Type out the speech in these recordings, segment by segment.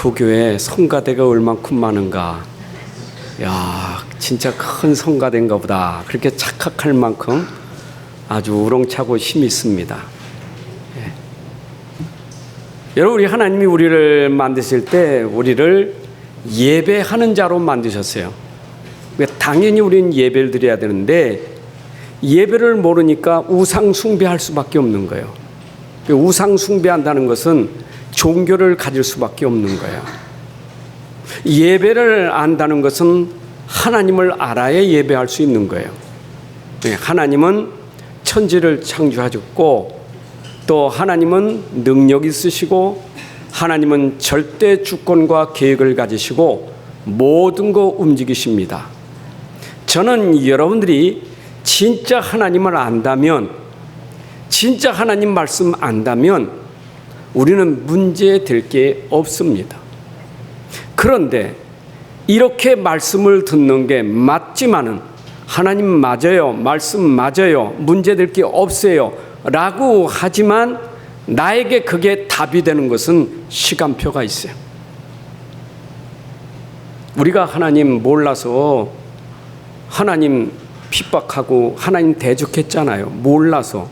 그 교회에 성가대가 얼만큼 많은가. 야, 진짜 큰 성가대인가 보다. 그렇게 착각할 만큼 아주 우렁차고 힘이 있습니다. 예. 여러분, 우리 하나님이 우리를 만드실 때 우리를 예배하는 자로 만드셨어요. 당연히 우리는 예배를 드려야 되는데 예배를 모르니까 우상 숭배할 수밖에 없는 거예요. 우상 숭배한다는 것은 종교를 가질 수밖에 없는 거예요. 예배를 안다는 것은 하나님을 알아야 예배할 수 있는 거예요. 하나님은 천지를 창조하셨고 또 하나님은 능력 있으시고 하나님은 절대 주권과 계획을 가지시고 모든 거 움직이십니다. 저는 여러분들이 진짜 하나님을 안다면, 진짜 하나님 말씀 안다면 우리는 문제될 게 없습니다. 그런데 이렇게 말씀을 듣는 게 맞지만은 하나님 맞아요, 말씀 맞아요, 문제될 게 없어요 라고 하지만 나에게 그게 답이 되는 것은 시간표가 있어요. 우리가 하나님 몰라서 하나님 핍박하고 하나님 대적했잖아요. 몰라서.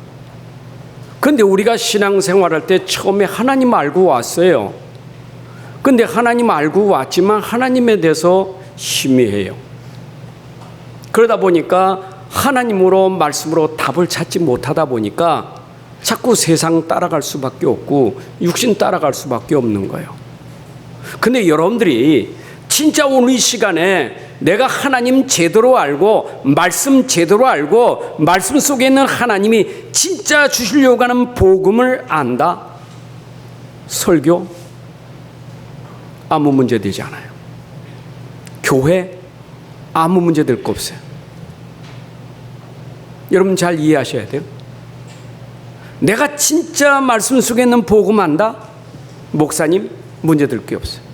그런데 우리가 신앙생활할 때 처음에 하나님 알고 왔어요. 근데 하나님 알고 왔지만 하나님에 대해서 희미해요. 그러다 보니까 하나님으로 말씀으로 답을 찾지 못하다 보니까 자꾸 세상 따라갈 수밖에 없고 육신 따라갈 수밖에 없는 거예요. 근데 여러분들이 진짜 오늘 이 시간에 내가 하나님 제대로 알고 말씀 제대로 알고 말씀 속에 있는 하나님이 진짜 주시려고 하는 복음을 안다. 설교 아무 문제 되지 않아요. 교회 아무 문제 될 거 없어요. 여러분 잘 이해하셔야 돼요. 내가 진짜 말씀 속에 있는 복음 안다? 목사님 문제 될 게 없어요.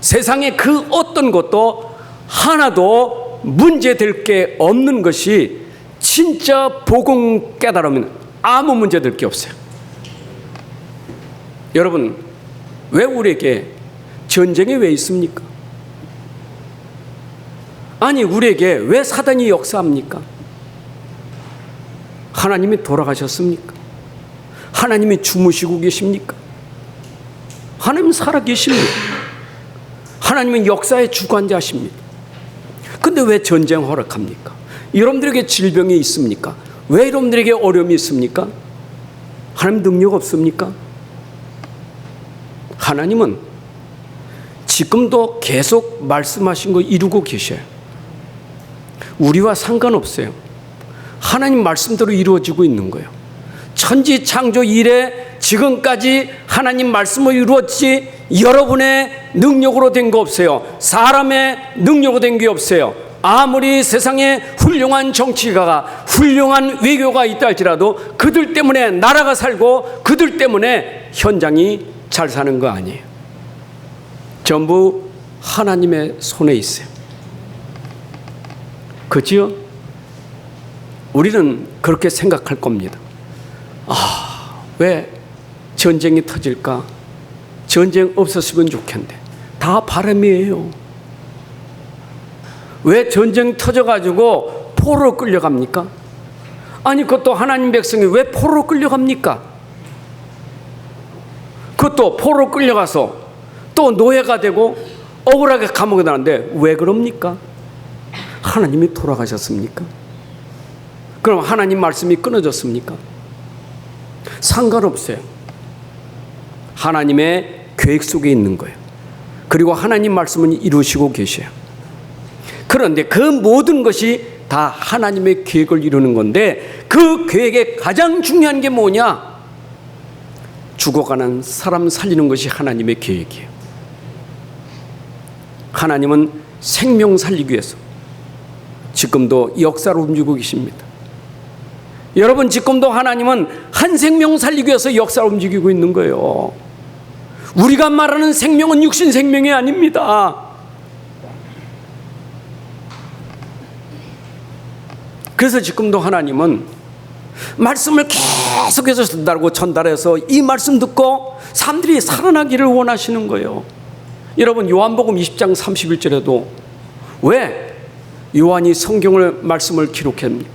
세상에 그 어떤 것도 하나도 문제될 게 없는 것이 진짜 복음 깨달으면 아무 문제될 게 없어요. 여러분, 왜 우리에게 전쟁이 왜 있습니까? 아니, 우리에게 왜 사단이 역사합니까? 하나님이 돌아가셨습니까? 하나님이 주무시고 계십니까? 하나님은 살아계십니다. 하나님은 역사의 주관자십니다. 근데 왜 전쟁 허락합니까? 여러분들에게 질병이 있습니까? 왜 여러분들에게 어려움이 있습니까? 하나님 능력 없습니까? 하나님은 지금도 계속 말씀하신 거 이루고 계셔요. 우리와 상관없어요. 하나님 말씀대로 이루어지고 있는 거예요. 천지 창조 이래 지금까지 하나님 말씀으로 이루어지지 여러분의 능력으로 된 거 없어요. 사람의 능력으로 된 게 없어요. 아무리 세상에 훌륭한 정치가가 훌륭한 외교가 있다 할지라도 그들 때문에 나라가 살고 그들 때문에 현장이 잘 사는 거 아니에요. 전부 하나님의 손에 있어요. 그렇지요? 우리는 그렇게 생각할 겁니다. 왜 전쟁이 터질까? 전쟁 없었으면 좋겠는데. 다 바람이에요. 왜 전쟁 터져가지고 포로로 끌려갑니까? 아니, 그것도 하나님 백성이 왜 포로로 끌려갑니까? 그것도 포로로 끌려가서 또 노예가 되고 억울하게 감옥에 나는데 왜 그럽니까? 하나님이 돌아가셨습니까? 그럼 하나님 말씀이 끊어졌습니까? 상관없어요. 하나님의 계획 속에 있는 거예요. 그리고 하나님 말씀은 이루시고 계셔요. 그런데 그 모든 것이 다 하나님의 계획을 이루는 건데 그 계획에 가장 중요한 게 뭐냐? 죽어가는 사람 살리는 것이 하나님의 계획이에요. 하나님은 생명 살리기 위해서 지금도 역사를 움직이고 계십니다. 여러분, 지금도 하나님은 한 생명 살리기 위해서 역사를 움직이고 있는 거예요. 우리가 말하는 생명은 육신 생명이 아닙니다. 그래서 지금도 하나님은 말씀을 계속해서 전달해서 이 말씀 듣고 사람들이 살아나기를 원하시는 거예요. 여러분, 요한복음 20장 31절에도 왜 요한이 성경을 말씀을 기록했습니까?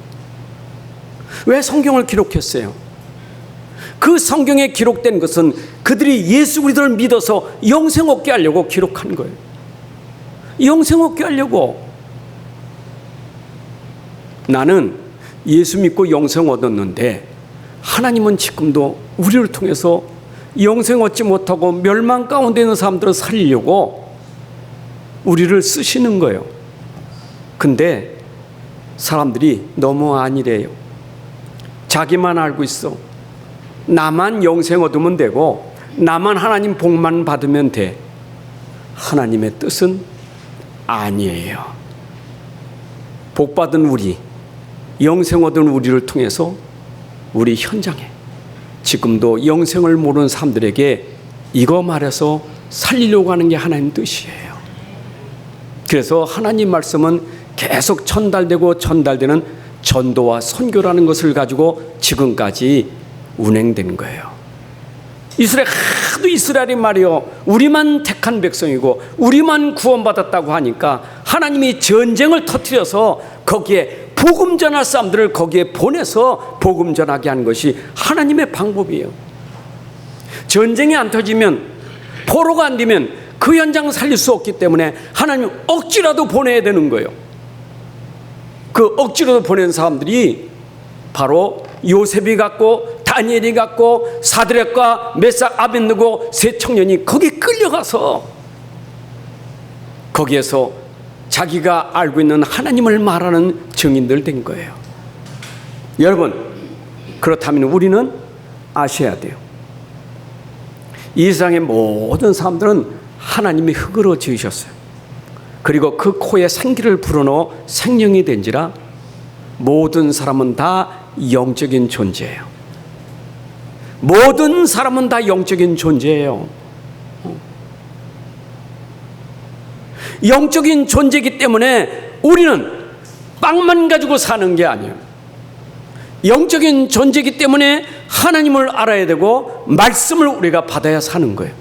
왜 성경을 기록했어요? 그 성경에 기록된 것은 그들이 예수 그리스도를 믿어서 영생 얻게 하려고 기록한 거예요. 영생 얻게 하려고. 나는 예수 믿고 영생 얻었는데 하나님은 지금도 우리를 통해서 영생 얻지 못하고 멸망 가운데 있는 사람들을 살리려고 우리를 쓰시는 거예요. 근데 사람들이 너무 아니래요. 자기만 알고 있어. 나만 영생 얻으면 되고 나만 하나님 복만 받으면 돼. 하나님의 뜻은 아니에요. 복 받은 우리, 영생 얻은 우리를 통해서 우리 현장에 지금도 영생을 모르는 사람들에게 이거 말해서 살리려고 하는 게 하나님 뜻이에요. 그래서 하나님 말씀은 계속 전달되는 전도와 선교라는 것을 가지고 지금까지 운행된 거예요. 이스라엘이 말이요, 우리만 택한 백성이고 우리만 구원받았다고 하니까 하나님이 전쟁을 터뜨려서 거기에 복음 전할 사람들을 거기에 보내서 복음 전하게 하는 것이 하나님의 방법이에요. 전쟁이 안 터지면, 포로가 안 되면 그 현장 살릴 수 없기 때문에 하나님은 억지라도 보내야 되는 거예요. 그 억지로 보낸 사람들이 바로 요셉이 갔고 다니엘이 갔고 사드락과 메삭 아벳느고 세 청년이 거기에 끌려가서 거기에서 자기가 알고 있는 하나님을 말하는 증인들 된 거예요. 여러분, 그렇다면 우리는 아셔야 돼요. 이 세상의 모든 사람들은 하나님이 흙으로 지으셨어요. 그리고 그 코에 생기를 불어넣어 생명이 된지라 모든 사람은 다 영적인 존재예요. 모든 사람은 다 영적인 존재예요. 영적인 존재이기 때문에 우리는 빵만 가지고 사는 게 아니에요. 영적인 존재이기 때문에 하나님을 알아야 되고 말씀을 우리가 받아야 사는 거예요.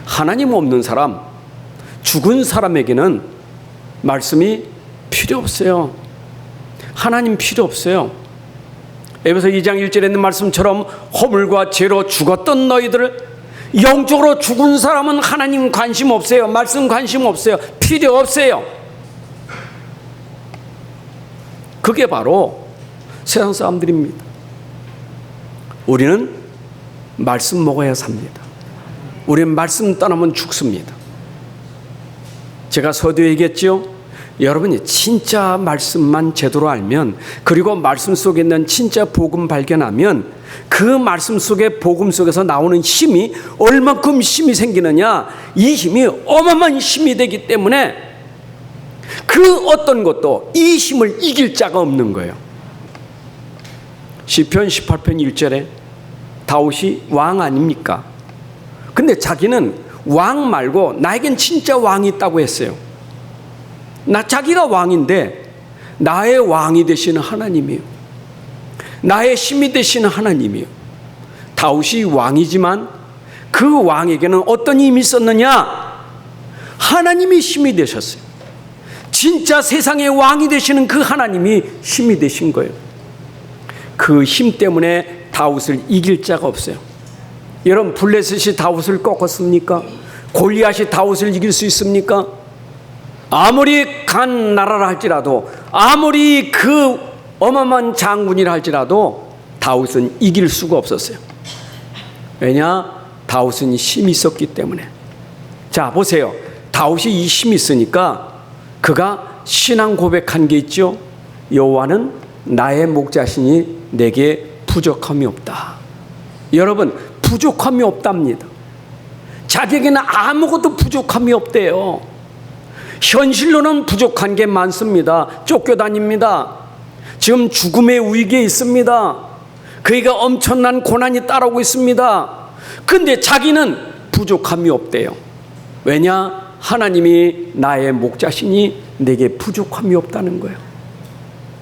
하나님 없는 사람, 죽은 사람에게는 말씀이 필요 없어요. 하나님 필요 없어요. 에베소 2장 1절에 있는 말씀처럼 허물과 죄로 죽었던 너희들, 영적으로 죽은 사람은 하나님 관심 없어요. 말씀 관심 없어요. 필요 없어요. 그게 바로 세상 사람들입니다. 우리는 말씀 먹어야 삽니다. 우리는 말씀 떠나면 죽습니다. 제가 서두에 얘기했죠. 여러분이 진짜 말씀만 제대로 알면, 그리고 말씀 속에 있는 진짜 복음 발견하면 그 말씀 속에, 복음 속에서 나오는 힘이 얼만큼 힘이 생기느냐, 이 힘이 어마어마한 힘이 되기 때문에 그 어떤 것도 이 힘을 이길 자가 없는 거예요. 시편 18편 1절에 다윗이 왕 아닙니까? 근데 자기는 왕 말고 나에겐 진짜 왕이 있다고 했어요. 자기가 왕인데 나의 왕이 되시는 하나님이에요. 나의 힘이 되시는 하나님이에요. 다윗이 왕이지만 그 왕에게는 어떤 힘이 있었느냐? 하나님이 힘이 되셨어요. 진짜 세상의 왕이 되시는 그 하나님이 힘이 되신 거예요. 그 힘 때문에 다윗을 이길 자가 없어요. 여러분, 블레셋이 다윗을 꺾었습니까? 골리앗이 다윗을 이길 수 있습니까? 아무리 간 나라라 할지라도, 아무리 그 어마어마한 장군이라 할지라도 다윗은 이길 수가 없었어요. 왜냐? 다윗은 힘이 있었기 때문에. 자, 보세요. 다윗이 이 힘이 있으니까 그가 신앙 고백한 게 있죠. 여호와는 나의 목자시니 내게 부족함이 없다. 여러분, 부족함이 없답니다. 자기에게는 아무것도 부족함이 없대요. 현실로는 부족한 게 많습니다. 쫓겨다닙니다. 지금 죽음의 위기에 있습니다. 그에게 엄청난 고난이 따라오고 있습니다. 근데 자기는 부족함이 없대요. 왜냐? 하나님이 나의 목자시니 내게 부족함이 없다는 거예요.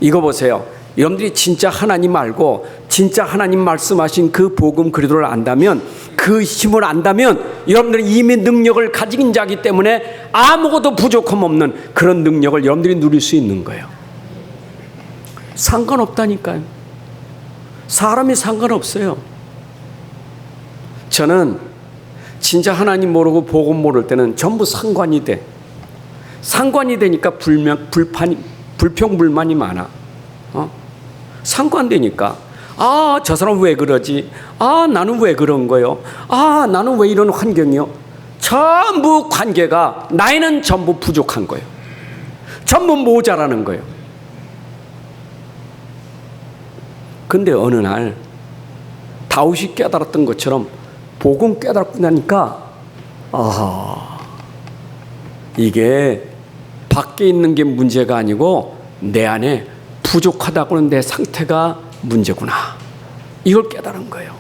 이거 보세요. 여러분들이 진짜 하나님 알고 진짜 하나님 말씀하신 그 복음 그리스도를 안다면, 그 힘을 안다면 여러분들은 이미 능력을 가진 자이기 때문에 아무것도 부족함 없는 그런 능력을 여러분들이 누릴 수 있는 거예요. 상관없다니까요. 사람이 상관없어요. 저는 진짜 하나님 모르고 복음 모를 때는 전부 상관이 돼. 상관이 되니까 불평불만이 많아. 상관되니까, 아, 저 사람 왜 그러지? 아, 나는 왜 그런 거요? 아, 나는 왜 이런 환경이요? 전부 관계가, 나에는 전부 부족한 거예요. 전부 모자라는 거예요. 근데 어느 날 다윗이 깨달았던 것처럼 복음 깨달고 나니까, 이게 밖에 있는 게 문제가 아니고 내 안에 부족하다고는 내 상태가 문제구나, 이걸 깨달은 거예요.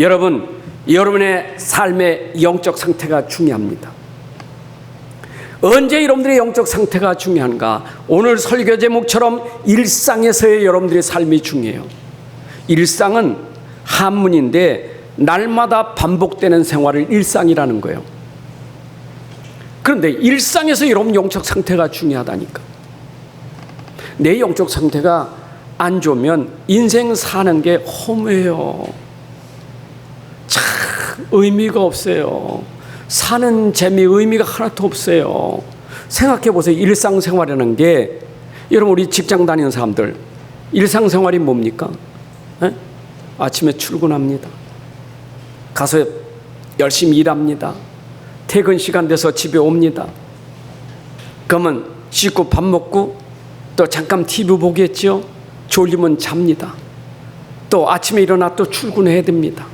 여러분, 여러분의 삶의 영적 상태가 중요합니다. 언제 여러분들의 영적 상태가 중요한가? 오늘 설교 제목처럼 일상에서의 여러분들의 삶이 중요해요. 일상은 한문인데 날마다 반복되는 생활을 일상이라는 거예요. 그런데 일상에서 여러분 영적 상태가 중요하다니까. 내 영적 상태가 안 좋으면 인생 사는 게 허무해요. 참 의미가 없어요. 사는 재미, 의미가 하나도 없어요. 생각해 보세요. 일상생활이라는 게, 여러분 우리 직장 다니는 사람들 일상생활이 뭡니까? 에? 아침에 출근합니다. 가서 열심히 일합니다. 퇴근 시간 돼서 집에 옵니다. 그러면 씻고 밥 먹고 또 잠깐 TV 보겠죠. 졸리면 잡니다. 또 아침에 일어나 또 출근해야 됩니다.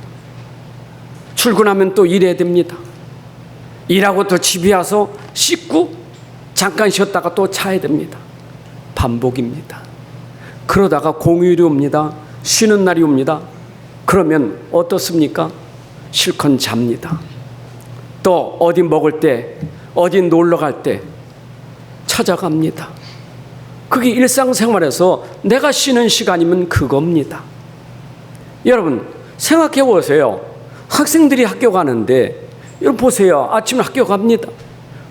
출근하면 또 일해야 됩니다. 일하고 또 집에 와서 씻고 잠깐 쉬었다가 또 자야 됩니다. 반복입니다. 그러다가 공휴일이 옵니다. 쉬는 날이 옵니다. 그러면 어떻습니까? 실컷 잡니다. 또 어디 먹을 때, 어디 놀러 갈 때 찾아갑니다. 그게 일상생활에서 내가 쉬는 시간이면 그겁니다. 여러분 생각해 보세요. 학생들이 학교 가는데, 여러분 보세요. 아침에 학교 갑니다.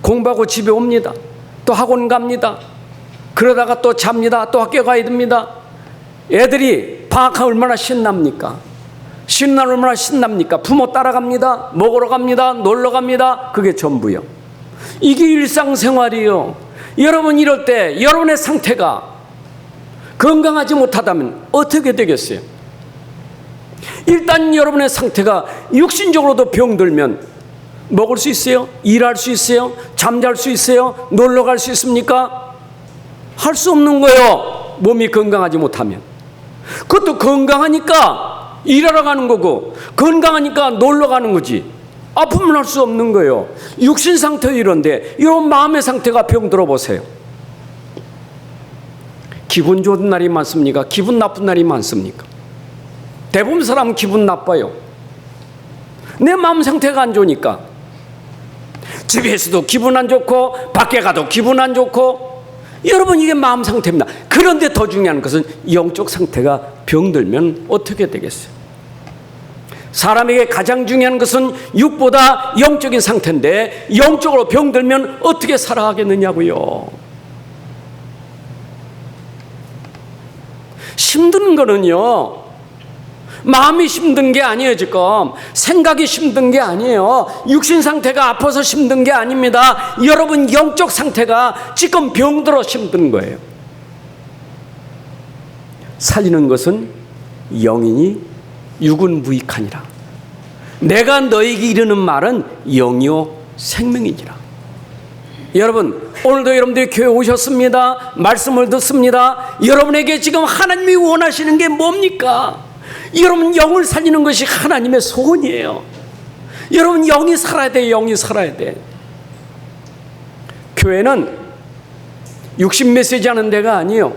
공부하고 집에 옵니다. 또 학원 갑니다. 그러다가 또 잡니다. 또 학교 가야 됩니다. 애들이 방학하면 얼마나 신납니까? 쉬는 날 얼마나 신납니까? 부모 따라갑니다. 먹으러 갑니다. 놀러 갑니다. 그게 전부요. 이게 일상생활이요. 여러분 이럴 때 여러분의 상태가 건강하지 못하다면 어떻게 되겠어요? 일단 여러분의 상태가 육신적으로도 병들면 먹을 수 있어요? 일할 수 있어요? 잠잘 수 있어요? 놀러 갈 수 있습니까? 할 수 없는 거예요. 몸이 건강하지 못하면. 그것도 건강하니까 일하러 가는 거고, 건강하니까 놀러 가는 거지. 아프면 할 수 없는 거예요. 육신 상태 이런데 이런 마음의 상태가 병들어 보세요. 기분 좋은 날이 많습니까? 기분 나쁜 날이 많습니까? 대부분 사람은 기분 나빠요. 내 마음 상태가 안 좋으니까. 집에서도 기분 안 좋고 밖에 가도 기분 안 좋고. 여러분 이게 마음 상태입니다. 그런데 더 중요한 것은 영적 상태가 병들면 어떻게 되겠어요? 사람에게 가장 중요한 것은 육보다 영적인 상태인데 영적으로 병들면 어떻게 살아가겠느냐고요. 힘든 거는요, 마음이 힘든 게 아니에요. 지금 생각이 힘든 게 아니에요. 육신 상태가 아파서 힘든 게 아닙니다. 여러분 영적 상태가 지금 병들어 힘든 거예요. 살리는 것은 영이니 육은 무익하니라. 내가 너에게 이르는 말은 영이요 생명이니라. 여러분 오늘도 여러분들이 교회 오셨습니다. 말씀을 듣습니다. 여러분에게 지금 하나님이 원하시는 게 뭡니까? 여러분 영을 살리는 것이 하나님의 소원이에요. 여러분 영이 살아야 돼. 영이 살아야 돼. 교회는 육신 메시지 하는 데가 아니에요.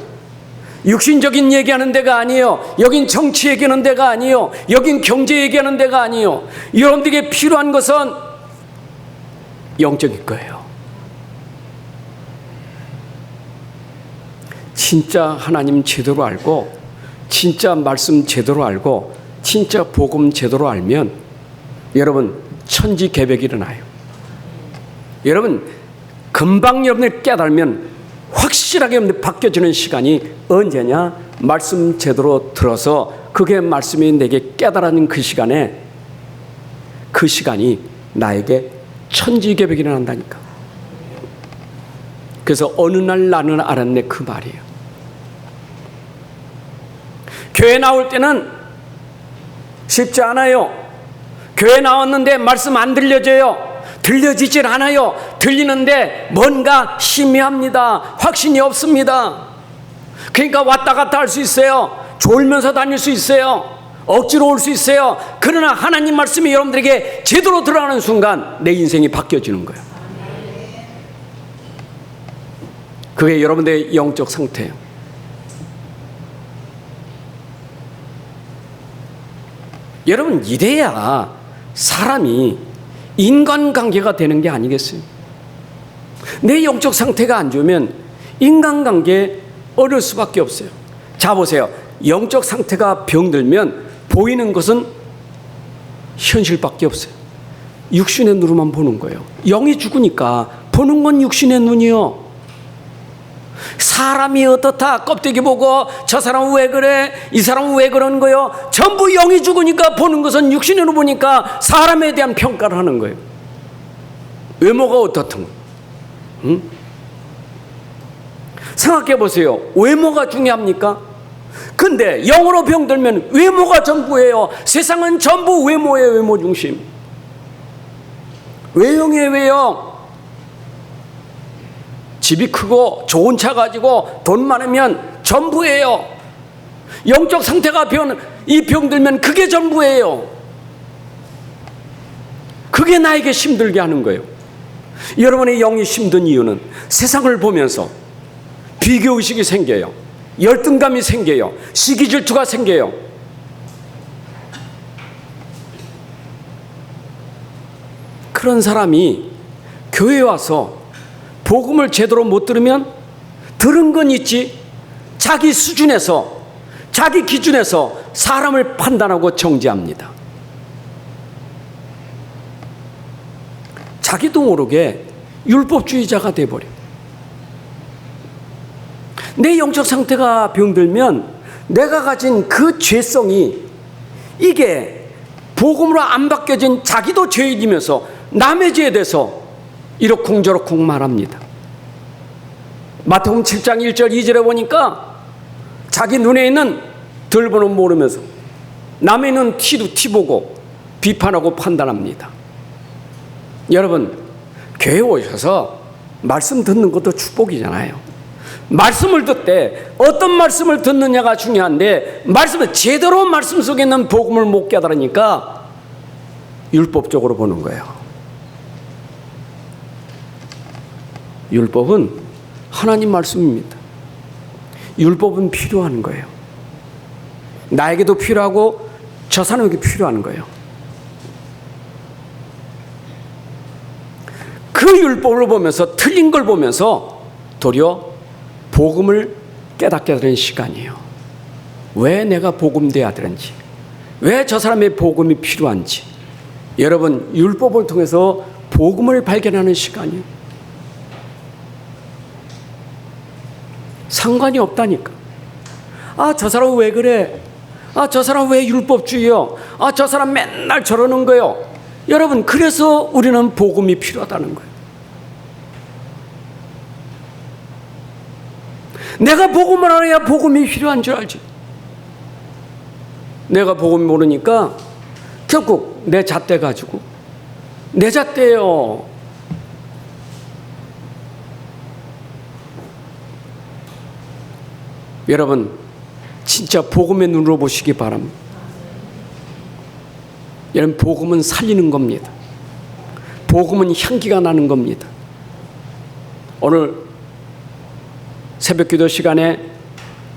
육신적인 얘기하는 데가 아니에요. 여긴 정치 얘기하는 데가 아니에요. 여긴 경제 얘기하는 데가 아니에요. 여러분들에게 필요한 것은 영적인 거예요. 진짜 하나님 제대로 알고 진짜 말씀 제대로 알고 진짜 복음 제대로 알면 여러분 천지개벽이 일어나요. 여러분 금방 여러분들 깨달으면 확실하게 바뀌어지는 시간이 언제냐? 말씀 제대로 들어서 그게 말씀이 내게 깨달아진 그 시간에 그 시간이 나에게 천지개벽이 일어난다니까. 그래서 어느 날 나는 알았네 그 말이에요. 교회 나올 때는 쉽지 않아요. 교회 나왔는데 말씀 안 들려져요. 들려지질 않아요. 들리는데 뭔가 희미합니다. 확신이 없습니다. 그러니까 왔다 갔다 할 수 있어요. 졸면서 다닐 수 있어요. 억지로 올 수 있어요. 그러나 하나님 말씀이 여러분들에게 제대로 들어가는 순간 내 인생이 바뀌어지는 거예요. 그게 여러분들의 영적 상태예요. 여러분 이래야 사람이 인간관계가 되는 게 아니겠어요? 내 영적 상태가 안 좋으면 인간관계 어려울 수밖에 없어요. 자 보세요. 영적 상태가 병들면 보이는 것은 현실밖에 없어요. 육신의 눈으로만 보는 거예요. 영이 죽으니까 보는 건 육신의 눈이요. 사람이 어떻다 껍데기 보고 저 사람은 왜 그래 이 사람은 왜 그런 거요. 전부 영이 죽으니까 보는 것은 육신의 눈으로 보니까 사람에 대한 평가를 하는 거예요. 외모가 어떻든 응? 생각해 보세요. 외모가 중요합니까? 근데 영으로 병들면 외모가 전부예요. 세상은 전부 외모예요. 외모 중심. 외형이에요. 외형. 집이 크고 좋은 차 가지고 돈 많으면 전부예요. 영적 상태가 이 병들면 그게 전부예요. 그게 나에게 힘들게 하는 거예요. 여러분의 영이 힘든 이유는 세상을 보면서 비교의식이 생겨요. 열등감이 생겨요. 시기질투가 생겨요. 그런 사람이 교회에 와서 복음을 제대로 못 들으면 들은 건 있지 자기 수준에서 자기 기준에서 사람을 판단하고 정죄합니다. 자기도 모르게 율법주의자가 돼버려. 내 영적 상태가 병들면 내가 가진 그 죄성이 이게 복음으로 안 바뀌어진 자기도 죄인이면서 남의 죄에 대해서 이러쿵저러쿵 말합니다. 마태복음 7장 1절 2절에 보니까 자기 눈에 있는 들보는 모르면서 남의 있는 티도 티 보고 비판하고 판단합니다. 여러분 교회에 오셔서 말씀 듣는 것도 축복이잖아요. 말씀을 듣되 어떤 말씀을 듣느냐가 중요한데 말씀을 제대로 말씀 속에 있는 복음을 못 깨달으니까 율법적으로 보는 거예요. 율법은 하나님 말씀입니다. 율법은 필요한 거예요. 나에게도 필요하고 저 사람에게 필요한 거예요. 그 율법을 보면서 틀린 걸 보면서 도리어 복음을 깨닫게 되는 시간이에요. 왜 내가 복음돼야 되는지, 왜 저 사람의 복음이 필요한지 여러분 율법을 통해서 복음을 발견하는 시간이에요. 상관이 없다니까. 아, 저 사람 왜 그래? 아, 저 사람 왜 율법주의요? 아, 저 사람 맨날 저러는 거요. 여러분 그래서 우리는 복음이 필요하다는 거예요. 내가 복음을 알아야 복음이 필요한 줄 알지. 내가 복음 모르니까 결국 내 잣대 가지고 내 잣대요. 여러분 진짜 복음의 눈으로 보시기 바랍니다. 여러분 복음은 살리는 겁니다. 복음은 향기가 나는 겁니다. 오늘 새벽기도 시간에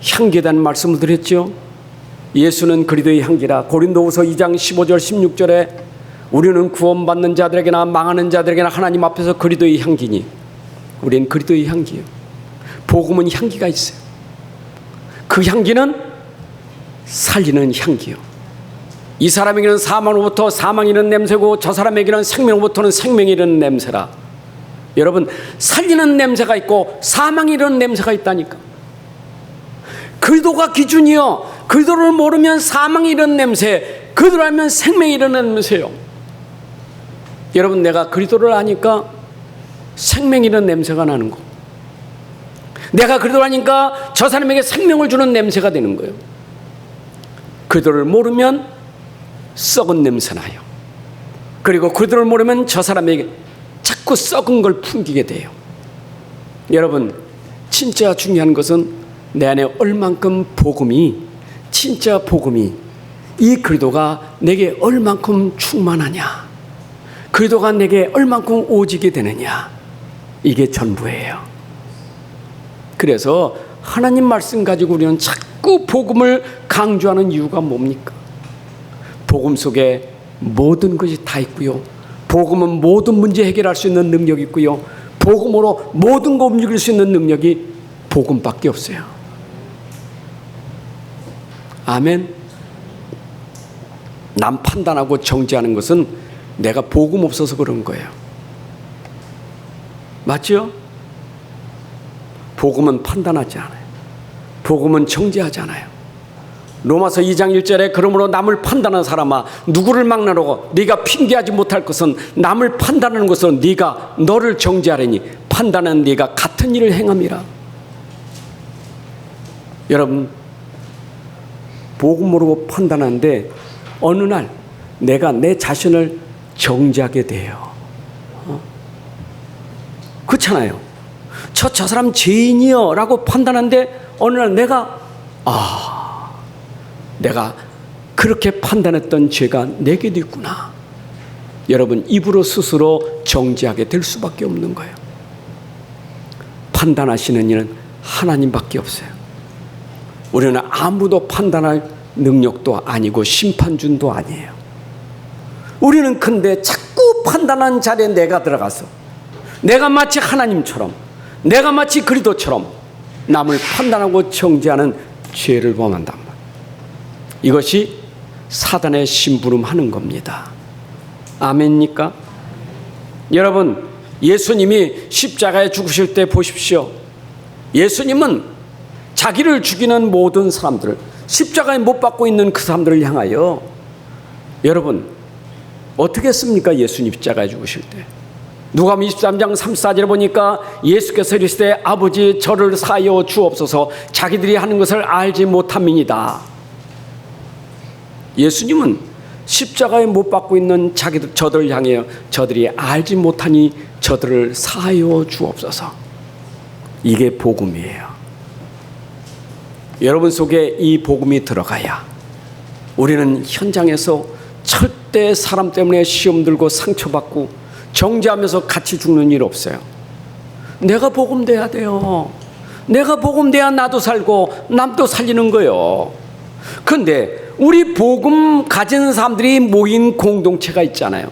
향기에 대한 말씀을 드렸죠. 예수는 그리스도의 향기라. 고린도후서 2장 15절 16절에 우리는 구원받는 자들에게나 망하는 자들에게나 하나님 앞에서 그리스도의 향기니. 우리는 그리스도의 향기예요. 복음은 향기가 있어요. 그 향기는 살리는 향기요. 이 사람에게는 사망으로부터 사망이 이르는 냄새고 저 사람에게는 생명으로부터는 생명이 이르는 냄새라. 여러분, 살리는 냄새가 있고 사망이 이르는 냄새가 있다니까. 그리스도가 기준이요. 그리스도를 모르면 사망이 이르는 냄새, 그리스도를 알면 생명이 이르는 냄새요. 여러분, 내가 그리스도를 아니까 생명이 이르는 냄새가 나는 거. 내가 그리스도를 아니까 저 사람에게 생명을 주는 냄새가 되는 거예요. 그리스도를 모르면 썩은 냄새 나요. 그리고 그리스도를 모르면 저 사람에게 자꾸 썩은 걸 풍기게 돼요. 여러분, 진짜 중요한 것은 내 안에 얼만큼 복음이, 진짜 복음이, 이 그리스도가 내게 얼만큼 충만하냐, 그리스도가 내게 얼만큼 오지게 되느냐, 이게 전부예요. 그래서 하나님 말씀 가지고 우리는 자꾸 복음을 강조하는 이유가 뭡니까? 복음 속에 모든 것이 다 있고요. 복음은 모든 문제 해결할 수 있는 능력이 있고요. 복음으로 모든 거 움직일 수 있는 능력이 복음밖에 없어요. 아멘. 남 판단하고 정죄하는 것은 내가 복음 없어서 그런 거예요. 맞죠? 복음은 판단하지 않아요. 복음은 정죄하지 않아요. 로마서 2장 1절에 그러므로 남을 판단하는 사람아, 누구를 막나라고 네가 핑계하지 못할 것은 남을 판단하는 것은 네가 너를 정죄하려니 판단하는 네가 같은 일을 행함이라. 여러분, 복음 모르고 판단하는데 어느 날 내가 내 자신을 정죄하게 돼요. 그렇잖아요. 저 사람 죄인이요 라고 판단하는데 어느 날 내가 내가 그렇게 판단했던 죄가 내게도 있구나. 여러분, 입으로 스스로 정죄하게 될 수밖에 없는 거예요. 판단하시는 이는 하나님밖에 없어요. 우리는 아무도 판단할 능력도 아니고 심판준도 아니에요. 우리는 근데 자꾸 판단하는 자리에 내가 들어가서 내가 마치 하나님처럼, 내가 마치 그리스도처럼 남을 판단하고 정죄하는 죄를 범한단 말이에요. 이것이 사단의 심부름하는 겁니다. 아멘입니까? 여러분, 예수님이 십자가에 죽으실 때 보십시오. 예수님은 자기를 죽이는 모든 사람들을, 십자가에 못 박고 있는 그 사람들을 향하여, 여러분 어떻게 했습니까? 예수님 십자가에 죽으실 때 누가복음 23장 34절에 보니까 예수께서 이르시되 아버지 저를 사하여 주옵소서, 자기들이 하는 것을 알지 못함이니이다. 예수님은 십자가에 못 박고 있는 저들을 향해 저들이 알지 못하니 저들을 사하여 주옵소서. 이게 복음이에요. 여러분 속에 이 복음이 들어가야 우리는 현장에서 절대 사람 때문에 시험 들고 상처받고 정죄하면서 같이 죽는 일 없어요. 내가 복음돼야 돼요. 내가 복음돼야 나도 살고 남도 살리는 거예요. 그런데 우리 복음 가진 사람들이 모인 공동체가 있잖아요.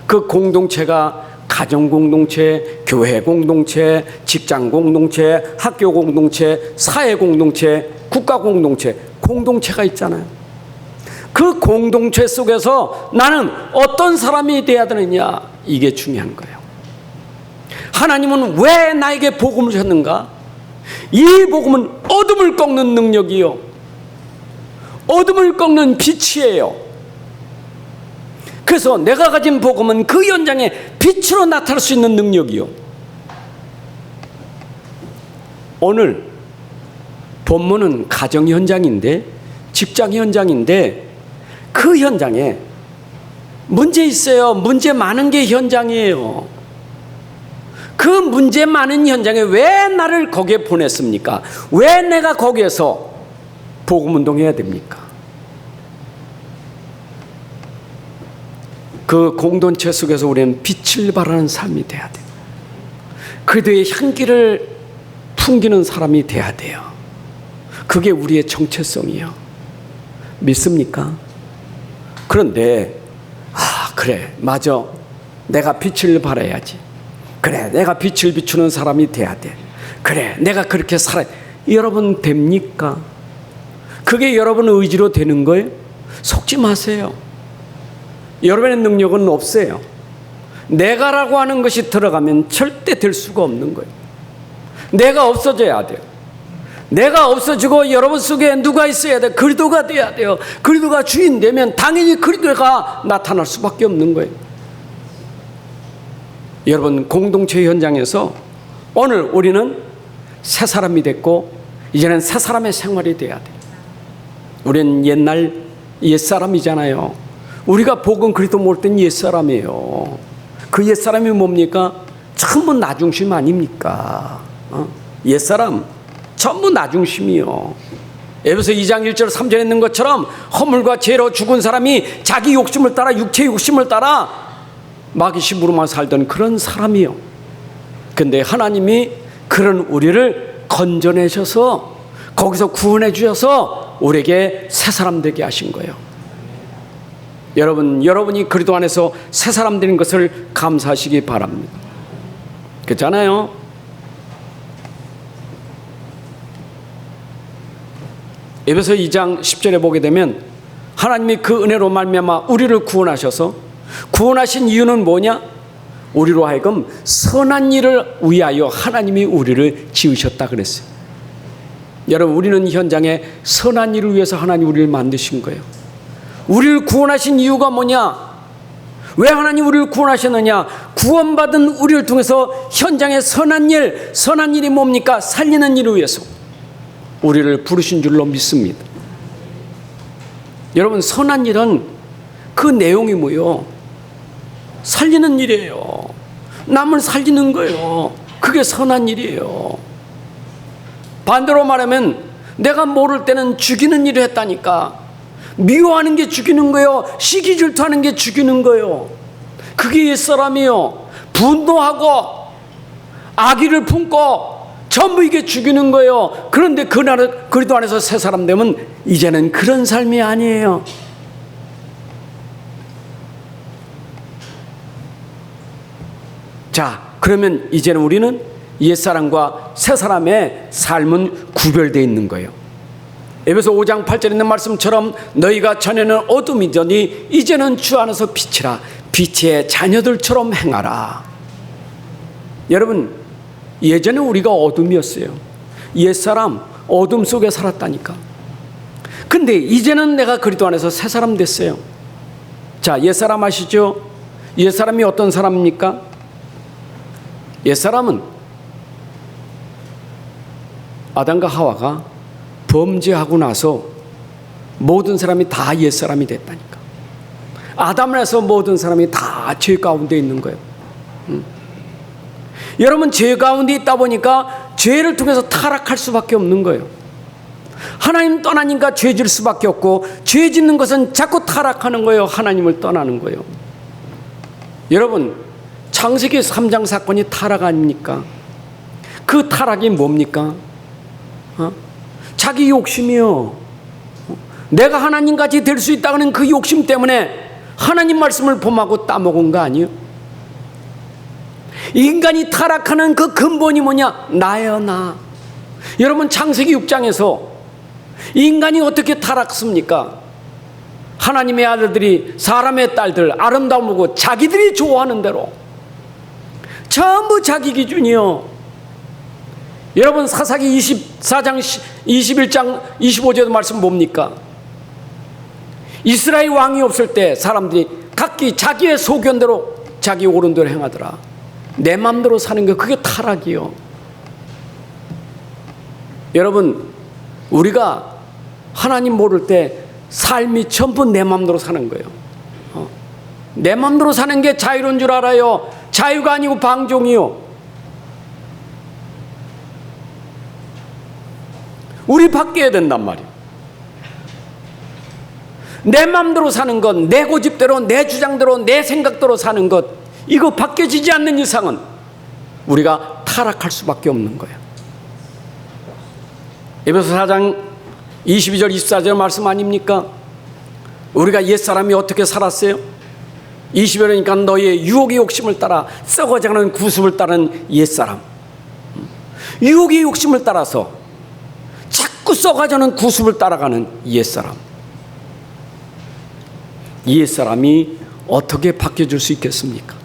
그 공동체가 가정 공동체, 교회 공동체, 직장 공동체, 학교 공동체, 사회 공동체, 국가 공동체, 공동체가 있잖아요. 그 공동체 속에서 나는 어떤 사람이 돼야 되느냐, 이게 중요한 거예요. 하나님은 왜 나에게 복음을 주셨는가? 이 복음은 어둠을 꺾는 능력이요, 어둠을 꺾는 빛이에요. 그래서 내가 가진 복음은 그 현장에 빛으로 나타날 수 있는 능력이요. 오늘 본문은 가정 현장인데, 직장 현장인데, 그 현장에 문제 있어요. 문제 많은 게 현장이에요. 그 문제 많은 현장에 왜 나를 거기에 보냈습니까? 왜 내가 거기에서 복음운동해야 됩니까? 그 공동체 속에서 우리는 빛을 발하는 삶이 돼야 돼요. 그들의 향기를 풍기는 사람이 돼야 돼요. 그게 우리의 정체성이에요. 믿습니까? 그런데 그래, 맞아, 내가 빛을 발해야지. 그래, 내가 빛을 비추는 사람이 돼야 돼. 그래, 내가 그렇게 살아. 여러분 됩니까? 그게 여러분 의지로 되는 거예요? 속지 마세요. 여러분의 능력은 없어요. 내가라고 하는 것이 들어가면 절대 될 수가 없는 거예요. 내가 없어져야 돼요. 내가 없어지고 여러분 속에 누가 있어야 돼요? 그리스도가 돼야 돼요. 그리스도가 주인 되면 당연히 그리스도가 나타날 수밖에 없는 거예요. 여러분, 공동체 현장에서 오늘 우리는 새 사람이 됐고 이제는 새 사람의 생활이 돼야 돼요. 우리는 옛날 옛사람이잖아요. 우리가 복음 그리스도 모를 땐 옛사람이에요. 그 옛사람이 뭡니까? 전부 나중심 아닙니까? 옛사람 전부 나중심이요. 에베소 2장 1절 3절에 있는 것처럼 허물과 죄로 죽은 사람이 자기 욕심을 따라 육체의 욕심을 따라 마귀심으로만 살던 그런 사람이요. 근데 하나님이 그런 우리를 건져내셔서 거기서 구원해 주셔서 우리에게 새 사람 되게 하신 거예요. 여러분이 그리스도 안에서 새 사람 되는 것을 감사하시기 바랍니다. 그렇잖아요. 에베소 2장 10절에 보게 되면 하나님이 그 은혜로 말미암아 우리를 구원하셔서, 구원하신 이유는 뭐냐? 우리로 하여금 선한 일을 위하여 하나님이 우리를 지으셨다 그랬어요. 여러분, 우리는 현장에 선한 일을 위해서 하나님 우리를 만드신 거예요. 우리를 구원하신 이유가 뭐냐? 왜 하나님 우리를 구원하셨느냐? 구원받은 우리를 통해서 현장에 선한 일이 뭡니까? 살리는 일을 위해서 우리를 부르신 줄로 믿습니다. 여러분, 선한 일은 그 내용이 뭐예요? 살리는 일이에요. 남을 살리는 거예요. 그게 선한 일이에요. 반대로 말하면 내가 모를 때는 죽이는 일을 했다니까. 미워하는 게 죽이는 거예요. 시기 질투하는 게 죽이는 거예요. 그게 옛사람이에요. 분노하고 악의를 품고 전부 이게 죽이는 거예요. 그런데 그리스도 안에서 새 사람 되면 이제는 그런 삶이 아니에요. 자, 그러면 이제는 우리는 옛사람과 새사람의 삶은 구별되어 있는 거예요. 에베소 5장 8절에 있는 말씀처럼 너희가 전에는 어둠이더니 이제는 주 안에서 빛이라. 빛의 자녀들처럼 행하라. 여러분, 예전에 우리가 어둠이었어요. 옛사람 어둠 속에 살았다니까. 근데 이제는 내가 그리스도 안에서 새 사람 됐어요. 자, 옛사람 아시죠? 옛사람이 어떤 사람입니까? 옛사람은 아담과 하와가 범죄하고 나서 모든 사람이 다 옛사람이 됐다니까. 아담을 해서 모든 사람이 다 죄 가운데 있는 거예요. 여러분, 죄 가운데 있다 보니까 죄를 통해서 타락할 수밖에 없는 거예요. 하나님 떠나니까 죄 질 수밖에 없고, 죄 짓는 것은 자꾸 타락하는 거예요. 하나님을 떠나는 거예요. 여러분, 창세기 3장 사건이 타락 아닙니까? 그 타락이 뭡니까? 자기 욕심이요. 내가 하나님같이 될 수 있다는 그 욕심 때문에 하나님 말씀을 범하고 따먹은 거 아니에요? 인간이 타락하는 그 근본이 뭐냐? 나예요, 나. 여러분, 창세기 6장에서 인간이 어떻게 타락습니까? 하나님의 아들들이 사람의 딸들 아름다움 보고 자기들이 좋아하는 대로 전부 자기 기준이요. 여러분, 사사기 24장 21장 25절의 말씀 뭡니까? 이스라엘 왕이 없을 때 사람들이 각기 자기의 소견대로 자기 옳은 대로 행하더라. 내 마음대로 사는 거, 그게 타락이요. 여러분, 우리가 하나님 모를 때 삶이 전부 내 마음대로 사는 거예요. 내 마음대로 사는 게 자유로운 줄 알아요. 자유가 아니고 방종이요. 우리 바뀌어야 된단 말이에요. 내 마음대로 사는 것, 내 고집대로, 내 주장대로, 내 생각대로 사는 것, 이거 바뀌어지지 않는 이상은 우리가 타락할 수밖에 없는 거예요. 에베소 4장 22절 24절 말씀 아닙니까? 우리가 옛사람이 어떻게 살았어요? 20절이니까 너희의 유혹의 욕심을 따라 썩어져가는 구습을 따른 옛사람, 유혹의 욕심을 따라서 자꾸 썩어가는 구습을 따라가는 옛사람. 옛사람이 어떻게 바뀌어질 수 있겠습니까?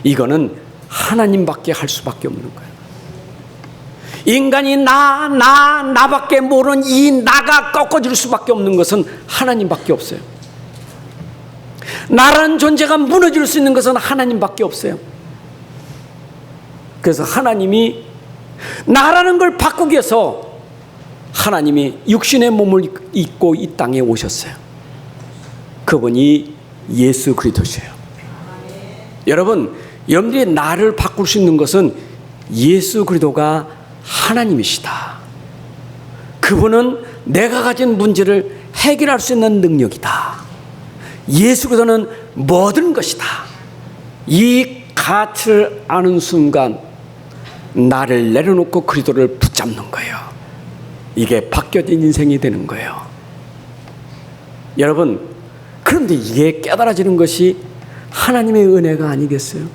이거는 하나님밖에 할 수밖에 없는 거예요. 인간이 나밖에 모르는 이 나가 꺾어질 수밖에 없는 것은 하나님밖에 없어요. 나라는 존재가 무너질 수 있는 것은 하나님밖에 없어요. 그래서 하나님이 나라는 걸 바꾸기 위해서 하나님이 육신의 몸을 입고 이 땅에 오셨어요. 그분이 예수 그리스도시에요. 여러분, 여러분들이 나를 바꿀 수 있는 것은 예수 그리스도가 하나님이시다. 그분은 내가 가진 문제를 해결할 수 있는 능력이다. 예수 그리스도는 모든 것이다. 이 가치를 아는 순간 나를 내려놓고 그리스도를 붙잡는 거예요. 이게 바뀌어진 인생이 되는 거예요. 여러분, 그런데 이게 깨달아지는 것이 하나님의 은혜가 아니겠어요?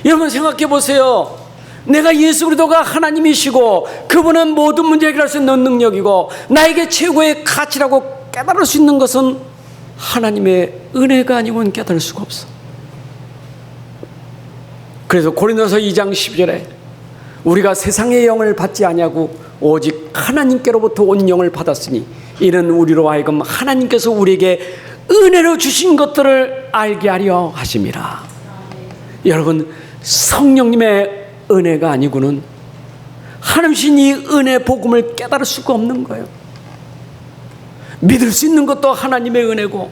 여러분 생각해 보세요. 내가 예수 그리스도가 하나님이시고 그분은 모든 문제 해결할 수 있는 능력이고 나에게 최고의 가치라고 깨달을 수 있는 것은 하나님의 은혜가 아니고는 깨달을 수가 없어. 그래서 고린도서 2장 12절에 우리가 세상의 영을 받지 아니하고 오직 하나님께로부터 온 영을 받았으니 이는 우리로 하여금 하나님께서 우리에게 은혜로 주신 것들을 알게 하려 하심이라. 여러분, 성령님의 은혜가 아니고는 하나님신 이 은혜 복음을 깨달을 수가 없는 거예요. 믿을 수 있는 것도 하나님의 은혜고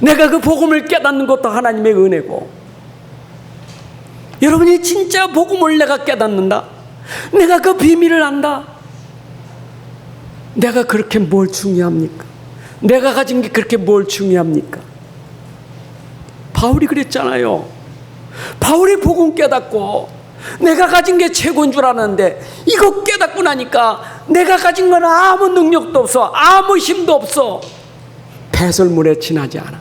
내가 그 복음을 깨닫는 것도 하나님의 은혜고, 여러분이 진짜 복음을 내가 깨닫는다, 내가 그 비밀을 안다, 내가 그렇게 뭘 중요합니까? 내가 가진 게 그렇게 뭘 중요합니까? 바울이 그랬잖아요. 바울이 복음 깨닫고 내가 가진 게 최고인 줄 알았는데 이거 깨닫고 나니까 내가 가진 건 아무 능력도 없어, 아무 힘도 없어, 배설물에 지나지 않아.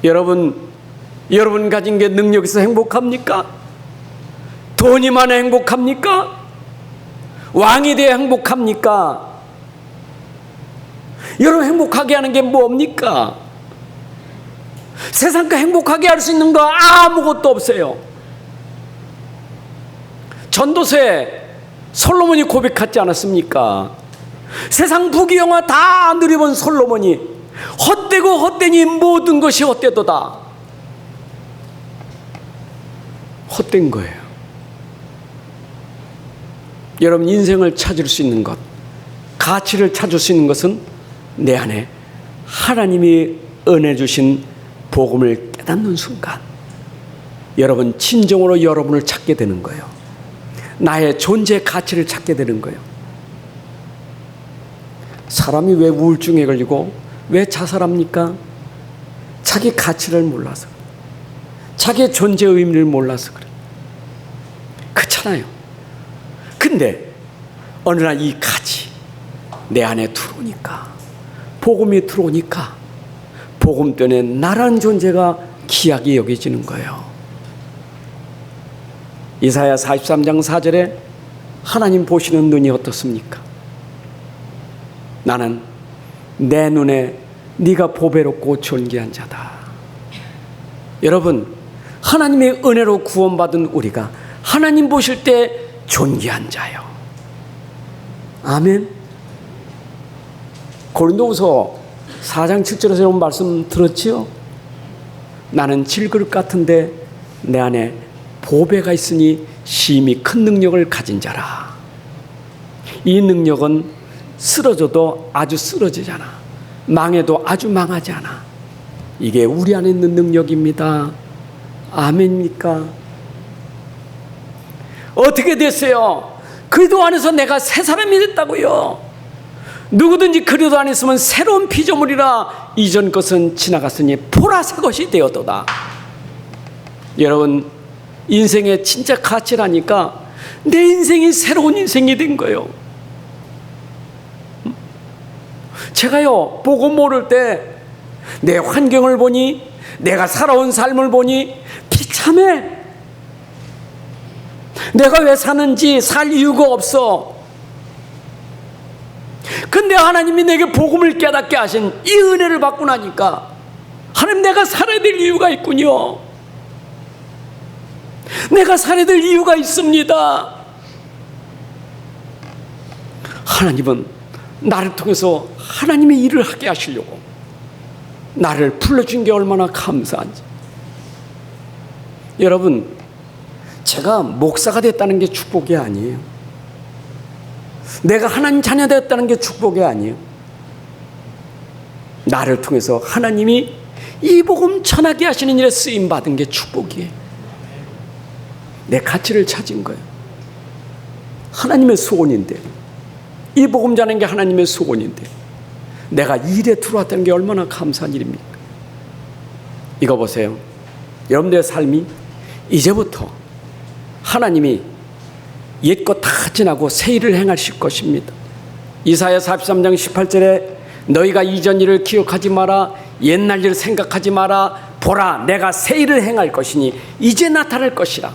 여러분 가진 게 능력이 있어 행복합니까? 돈이 많아 행복합니까? 왕이 돼야 행복합니까? 여러분 행복하게 하는 게 뭡니까? 세상 거 행복하게 할 수 있는 거 아무것도 없어요. 전도서에 솔로몬이 고백하지 않았습니까? 세상 부귀영화 다 누려본 솔로몬이 헛되고 헛되니 모든 것이 헛되도다. 헛된 거예요. 여러분 인생을 찾을 수 있는 것, 가치를 찾을 수 있는 것은 내 안에 하나님이 은혜 주신 복음을 깨닫는 순간 여러분 진정으로 여러분을 찾게 되는 거예요. 나의 존재 가치를 찾게 되는 거예요. 사람이 왜 우울증에 걸리고 왜 자살합니까? 자기 가치를 몰라서, 자기의 존재 의미를 몰라서 그래. 그렇잖아요. 근데 어느 날 이 가치 내 안에 들어오니까, 복음이 들어오니까 복음 때문에 나라는 존재가 귀하게 여겨지는 거예요. 이사야 43장 4절에 하나님 보시는 눈이 어떻습니까? 나는 내 눈에 네가 보배롭고 존귀한 자다. 여러분, 하나님의 은혜로 구원받은 우리가 하나님 보실 때 존귀한 자요. 아멘. 고린도후서 4장 7절에서 여러분 말씀 들었지요? 나는 질그릇 같은데 내 안에 보배가 있으니 심히 큰 능력을 가진 자라. 이 능력은 쓰러져도 아주 쓰러지잖아, 망해도 아주 망하지 않아. 이게 우리 안에 있는 능력입니다. 아멘입니까? 어떻게 됐어요? 그리스도 안에서 내가 새 사람이 됐다고요. 누구든지 그리스도 안에 있으면 새로운 피조물이라, 이전 것은 지나갔으니 보라 새 것이 되었도다. 여러분 인생의 진짜 가치라니까 내 인생이 새로운 인생이 된 거예요. 제가요 보고 모를 때 내 환경을 보니, 내가 살아온 삶을 보니 비참해. 내가 왜 사는지 살 이유가 없어. 근데 하나님이 내게 복음을 깨닫게 하신 이 은혜를 받고 나니까 하나님, 내가 살아야 될 이유가 있군요. 내가 살아야 될 이유가 있습니다. 하나님은 나를 통해서 하나님의 일을 하게 하시려고 나를 불러준 게 얼마나 감사한지. 여러분, 제가 목사가 됐다는 게 축복이 아니에요. 내가 하나님 자녀 됐다는 게 축복이 아니에요. 나를 통해서 하나님이 이 복음 전하게 하시는 일에 쓰임 받은 게 축복이에요. 내 가치를 찾은 거예요. 하나님의 소원인데, 이 복음 전하는 게 하나님의 소원인데 내가 이 일에 들어왔다는 게 얼마나 감사한 일입니까? 이거 보세요. 여러분들의 삶이 이제부터 하나님이 옛것 다 지나고 새 일을 행하실 것입니다. 이사야 43장 18절에 너희가 이전 일을 기억하지 마라, 옛날 일을 생각하지 마라, 보라 내가 새 일을 행할 것이니 이제 나타날 것이라.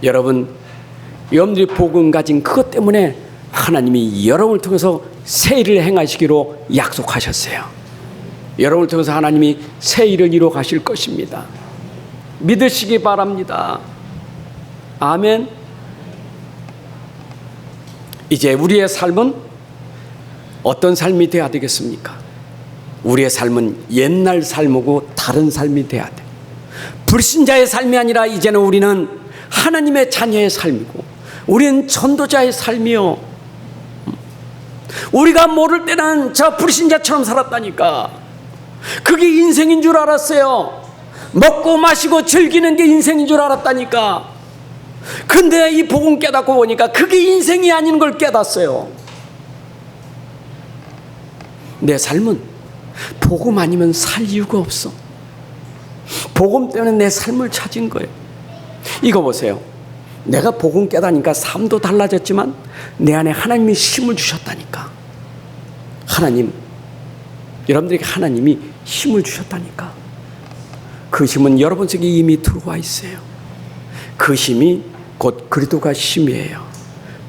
여러분들이 복음 가진 그것 때문에 하나님이 여러분을 통해서 새 일을 행하시기로 약속하셨어요. 여러분을 통해서 하나님이 새 일을 이루어 가실 것입니다. 믿으시기 바랍니다. 아멘. 이제 우리의 삶은 어떤 삶이 돼야 되겠습니까? 우리의 삶은 옛날 삶이고 다른 삶이 돼야 돼. 불신자의 삶이 아니라 이제는 우리는 하나님의 자녀의 삶이고 우리는 전도자의 삶이요. 우리가 모를 때는 저 불신자처럼 살았다니까. 그게 인생인 줄 알았어요. 먹고 마시고 즐기는 게 인생인 줄 알았다니까. 근데 이 복음 깨닫고 보니까 그게 인생이 아닌 걸 깨닫어요. 내 삶은 복음 아니면 살 이유가 없어. 복음 때문에 내 삶을 찾은 거예요. 이거 보세요. 내가 복음 깨닫으니까 삶도 달라졌지만 내 안에 하나님이 힘을 주셨다니까. 하나님, 여러분들에게 하나님이 힘을 주셨다니까. 그 힘은 여러분 속에 이미 들어와 있어요. 그 힘이 곧 그리스도가 힘이에요.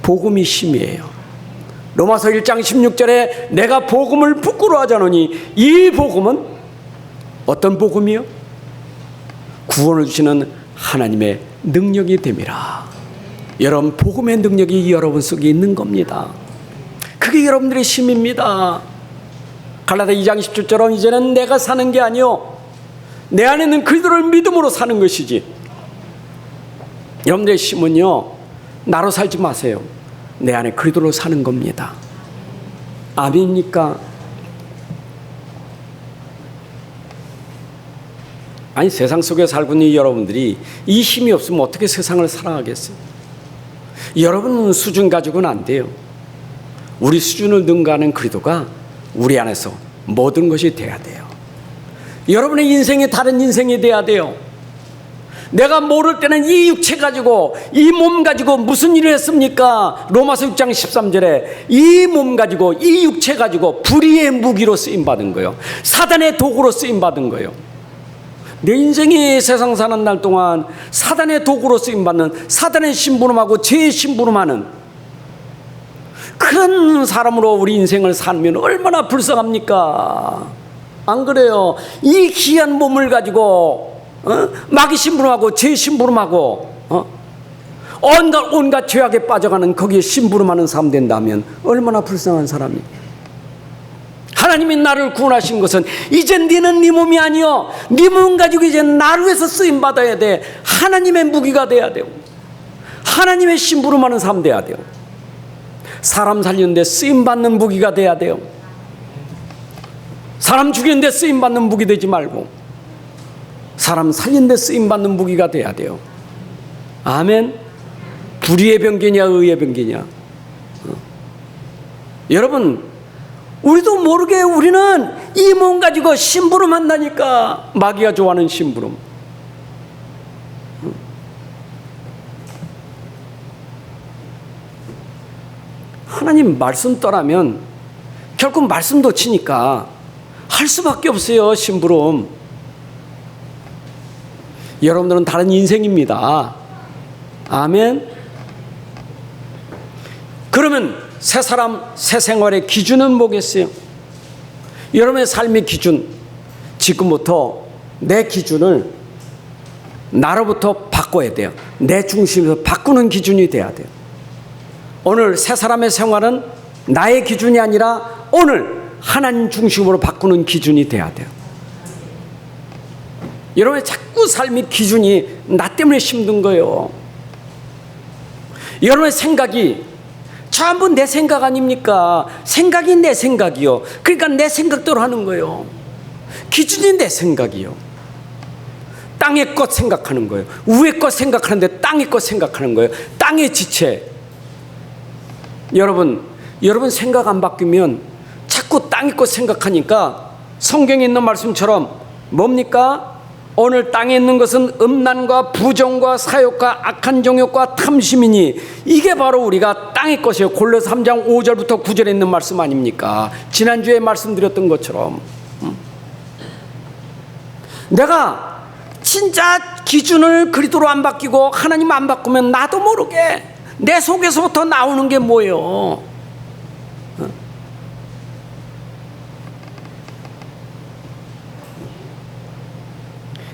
복음이 힘이에요. 로마서 1장 16절에 내가 복음을 부끄러워하지 않으니 이 복음은 어떤 복음이요? 구원을 주시는 하나님의 능력이 됨이라. 여러분, 복음의 능력이 여러분 속에 있는 겁니다. 그게 여러분들의 힘입니다. 갈라디아 2장 17절은 이제는 내가 사는 게 아니요 내 안에 있는 그리스도를 믿음으로 사는 것이지. 여러분들의 힘은요, 나로 살지 마세요. 내 안에 그리스도로 사는 겁니다. 아멘입니까? 아니, 세상 속에 살고 있는 여러분들이 이 힘이 없으면 어떻게 세상을 살아가겠어요? 여러분 수준 가지고는 안 돼요. 우리 수준을 능가하는 그리스도가 우리 안에서 모든 것이 돼야 돼요. 여러분의 인생이 다른 인생이 돼야 돼요. 내가 모를 때는 이 육체 가지고, 이 몸 가지고 무슨 일을 했습니까? 로마서 6장 13절에 이 몸 가지고, 이 육체 가지고 불의의 무기로 쓰임받은 거예요. 사단의 도구로 쓰임받은 거예요. 내 인생이 세상 사는 날 동안 사단의 도구로 쓰임받는, 사단의 심부름하고 죄의 심부름하는 그런 사람으로 우리 인생을 살면 얼마나 불쌍합니까? 안 그래요? 이 귀한 몸을 가지고 마귀 심부름하고 죄 심부름하고 온갖 죄악에 빠져가는 거기에 심부름하는 사람 된다면 얼마나 불쌍한 사람이. 하나님이 나를 구원하신 것은 이제 너는 네 몸이 아니요 네 몸 가지고 이제 나를 위해서 쓰임받아야 돼. 하나님의 무기가 돼야 돼요. 하나님의 심부름하는 사람 돼야 돼요. 사람 살리는데 쓰임받는 무기가 돼야 돼요. 사람 죽이는데 쓰임받는 무기 되지 말고 사람 살리는데 쓰임받는 무기가 돼야 돼요. 아멘. 불의의 병기냐 의의 병기냐. 여러분, 우리도 모르게 우리는 이 몸 가지고 심부름 한다니까. 마귀가 좋아하는 심부름. 하나님 말씀 떠나면 결국 말씀 놓치니까 할 수밖에 없어요. 심부름. 여러분들은 다른 인생입니다. 아멘. 그러면 새 사람, 새 생활의 기준은 뭐겠어요? 여러분의 삶의 기준, 지금부터 내 기준을 나로부터 바꿔야 돼요. 내 중심에서 바꾸는 기준이 돼야 돼요. 오늘 새 사람의 생활은 나의 기준이 아니라 오늘 하나님 중심으로 바꾸는 기준이 돼야 돼요. 여러분의 자꾸 삶의 기준이 나 때문에 힘든 거예요. 여러분의 생각이 전부 내 생각 아닙니까? 생각이 내 생각이요. 그러니까 내 생각대로 하는 거예요. 기준이 내 생각이요. 땅의 것 생각하는 거예요. 위의 것 생각하는데 땅의 것 생각하는 거예요. 땅의 지체. 여러분 생각 안 바뀌면 자꾸 땅의 것 생각하니까 성경에 있는 말씀처럼 뭡니까? 오늘 땅에 있는 것은 음란과 부정과 사욕과 악한 정욕과 탐심이니 이게 바로 우리가 땅의 것이에요. 골로새 3장 5절부터 9절에 있는 말씀 아닙니까? 지난주에 말씀드렸던 것처럼 내가 진짜 기준을 그리스도로 안 바뀌고 하나님 안 바꾸면 나도 모르게 내 속에서부터 나오는 게 뭐예요?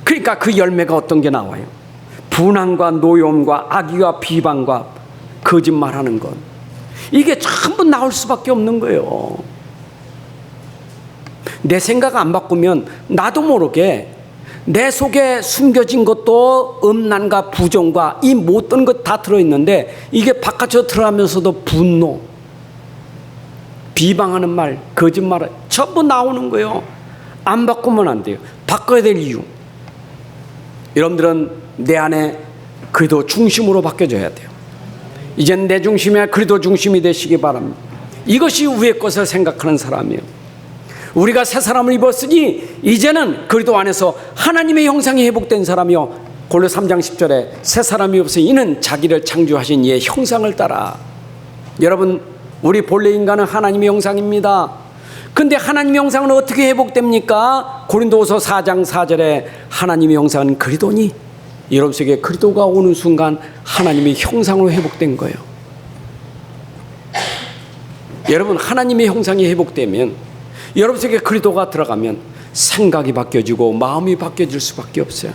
그러니까 그 열매가 어떤 게 나와요? 분함과 노여움과 악의와 비방과 거짓말하는 것. 이게 전부 나올 수밖에 없는 거예요. 내 생각 안 바꾸면 나도 모르게 내 속에 숨겨진 것도 음란과 부정과 이 못된 것 다 들어있는데 이게 바깥으로 들어가면서도 분노, 비방하는 말, 거짓말 전부 나오는 거예요. 안 바꾸면 안 돼요. 바꿔야 될 이유. 여러분들은 내 안에 그리스도 중심으로 바뀌어져야 돼요. 이젠 내 중심이 아니라 그리스도 중심이 되시기 바랍니다. 이것이 위의 것을 생각하는 사람이에요. 우리가 새 사람을 입었으니 이제는 그리스도 안에서 하나님의 형상이 회복된 사람이요. 골로새 3장 10절에 새 사람이 없으니 이는 자기를 창조하신 이의 형상을 따라. 여러분 우리 본래 인간은 하나님의 형상입니다. 근데 하나님의 형상은 어떻게 회복됩니까? 고린도후서 4장 4절에 하나님의 형상은 그리스도니 여러분 속에 그리스도가 오는 순간 하나님의 형상으로 회복된 거예요. 여러분 하나님의 형상이 회복되면 여러분 속에 그리스도가 들어가면 생각이 바뀌어지고 마음이 바뀌어질 수밖에 없어요.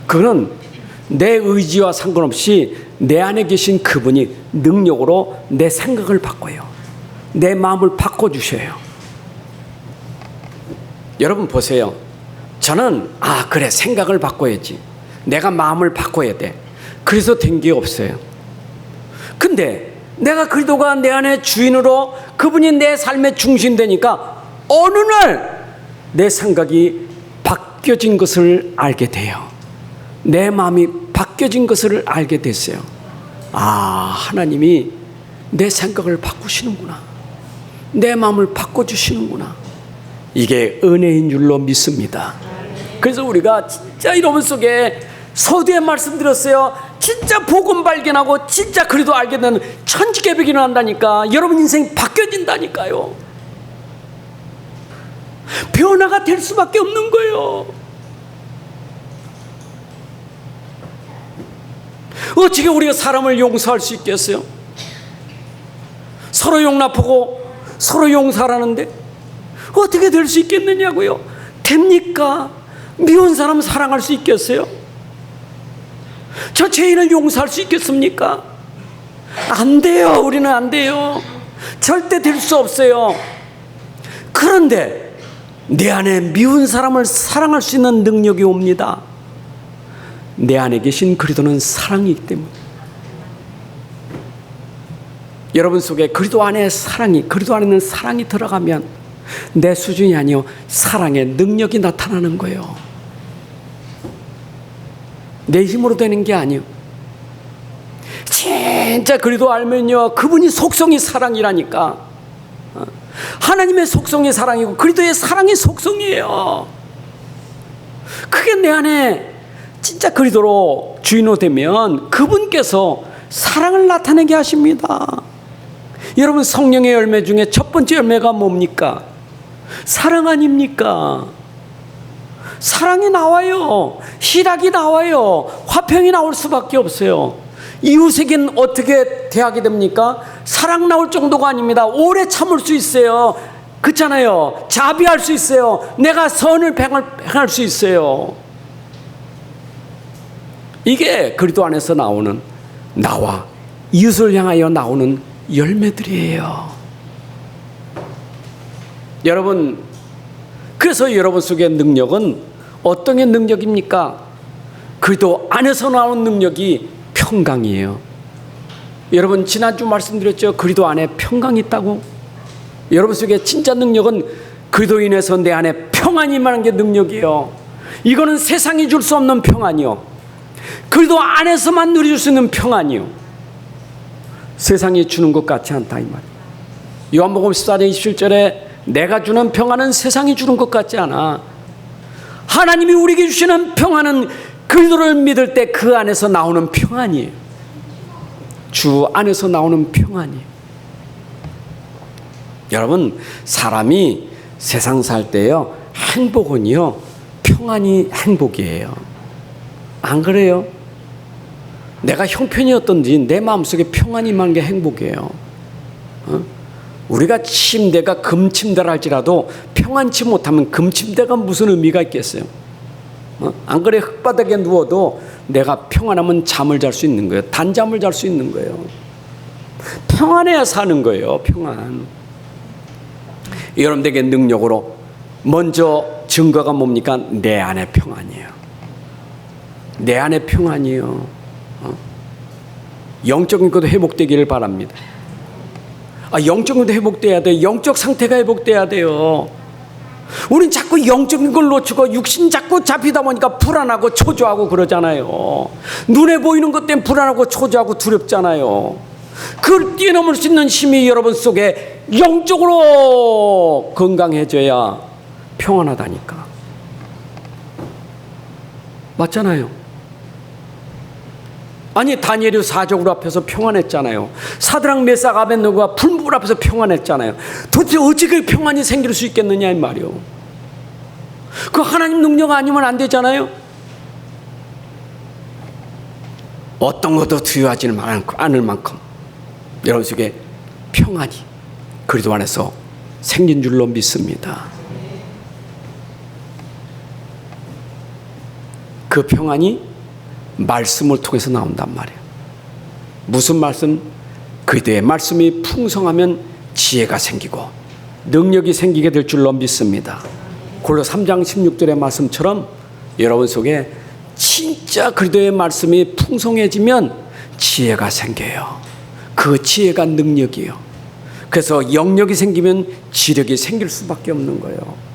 그거는 내 의지와 상관없이 내 안에 계신 그분이 능력으로 내 생각을 바꿔요. 내 마음을 바꿔주셔요. 여러분 보세요. 저는 그래 생각을 바꿔야지. 내가 마음을 바꿔야 돼. 그래서 된 게 없어요. 근데 내가 그리스도가 내 안에 주인으로 그분이 내 삶의 중심 되니까 어느 날 내 생각이 바뀌어진 것을 알게 돼요. 내 마음이 바뀌어진 것을 알게 됐어요. 하나님이 내 생각을 바꾸시는구나. 내 마음을 바꿔주시는구나. 이게 은혜인 줄로 믿습니다. 그래서 우리가 진짜 여러분 속에 서두에 말씀드렸어요. 진짜 복음 발견하고 진짜 그래도 알게 되는 천지개벽이 일어난다니까. 여러분 인생이 바뀌어진다니까요. 변화가 될 수밖에 없는 거예요. 어떻게 우리가 사람을 용서할 수 있겠어요? 서로 용납하고 서로 용서하라는데 어떻게 될 수 있겠느냐고요? 됩니까? 미운 사람 사랑할 수 있겠어요? 저 죄인을 용서할 수 있겠습니까? 안 돼요. 우리는 안 돼요. 절대 될 수 없어요. 그런데 내 안에 미운 사람을 사랑할 수 있는 능력이 옵니다. 내 안에 계신 그리스도는 사랑이기 때문에. 여러분 속에 그리스도 안에 그리스도 안에 있는 사랑이 들어가면 내 수준이 아니요 사랑의 능력이 나타나는 거예요. 내 힘으로 되는 게 아니요. 진짜 그리스도 알면요 그분이 속성이 사랑이라니까. 하나님의 속성이 사랑이고 그리스도의 사랑이 속성이에요. 그게 내 안에 진짜 그리스도로 주인으로 되면 그분께서 사랑을 나타내게 하십니다. 여러분 성령의 열매 중에 첫 번째 열매가 뭡니까? 사랑 아닙니까? 사랑이 나와요. 희락이 나와요. 화평이 나올 수밖에 없어요. 이웃에겐 어떻게 대하게 됩니까? 사랑 나올 정도가 아닙니다. 오래 참을 수 있어요. 그렇잖아요. 자비할 수 있어요. 내가 선을 행할 수 있어요. 이게 그리스도 안에서 나오는, 나와 이웃을 향하여 나오는 열매들이에요. 여러분, 그래서 여러분 속의 능력은 어떤 게 능력입니까? 그리스도 안에서 나오는 능력이 평강이에요. 여러분, 지난주 말씀드렸죠. 그리스도 안에 평강이 있다고. 여러분 속에 진짜 능력은 그리스도 인해서 내 안에 평안이 임하는 게 능력이에요. 이거는 세상이 줄 수 없는 평안이요. 그리스도 안에서만 누릴 수 있는 평안이요. 세상이 주는 것 같지 않다 이 말이에요. 요한복음 14장 27절에 내가 주는 평안은 세상이 주는 것 같지 않아. 하나님이 우리에게 주시는 평안은 그리스도를 믿을 때 그 안에서 나오는 평안이에요. 주 안에서 나오는 평안이에요. 여러분, 사람이 세상 살 때요, 행복은요, 평안이 행복이에요. 안 그래요? 내가 형편이 어떤지 내 마음속에 평안이 임하는 게 행복이에요. 우리가 침대가 금침대라 할지라도 평안치 못하면 금침대가 무슨 의미가 있겠어요? 안 그래? 흙바닥에 누워도 내가 평안하면 잠을 잘 수 있는 거예요. 단잠을 잘 수 있는 거예요. 평안해야 사는 거예요. 평안. 여러분들에게 능력으로 먼저 증거가 뭡니까? 내 안에 평안이에요. 내 안에 평안이에요. 영적인 것도 회복되기를 바랍니다. 영적인 것도 회복돼야 돼요. 영적 상태가 회복돼야 돼요. 우린 자꾸 영적인 걸 놓치고 육신 자꾸 잡히다 보니까 불안하고 초조하고 그러잖아요. 눈에 보이는 것 때문에 불안하고 초조하고 두렵잖아요. 그걸 뛰어넘을 수 있는 힘이 여러분 속에 영적으로 건강해져야 평안하다니까. 맞잖아요. 아니, 다니엘이 사적으로 앞에서 평안했잖아요. 사드락 메삭 아벳느고가 불물 앞에서 평안했잖아요. 도대체 어찌 그 평안이 생길 수 있겠느냐 이 말이요. 그 하나님 능력 아니면 안 되잖아요. 어떤 것도 두려워하지는 않을 만큼 여러분 속에 평안이 그리스도 안에서 생긴 줄로 믿습니다. 그 평안이 말씀을 통해서 나온단 말이에요. 무슨 말씀? 그리스도의 말씀이 풍성하면 지혜가 생기고 능력이 생기게 될 줄로 믿습니다. 골로새 3장 16절의 말씀처럼 여러분 속에 진짜 그리스도의 말씀이 풍성해지면 지혜가 생겨요. 그 지혜가 능력이에요. 그래서 영역이 생기면 지력이 생길 수밖에 없는 거예요.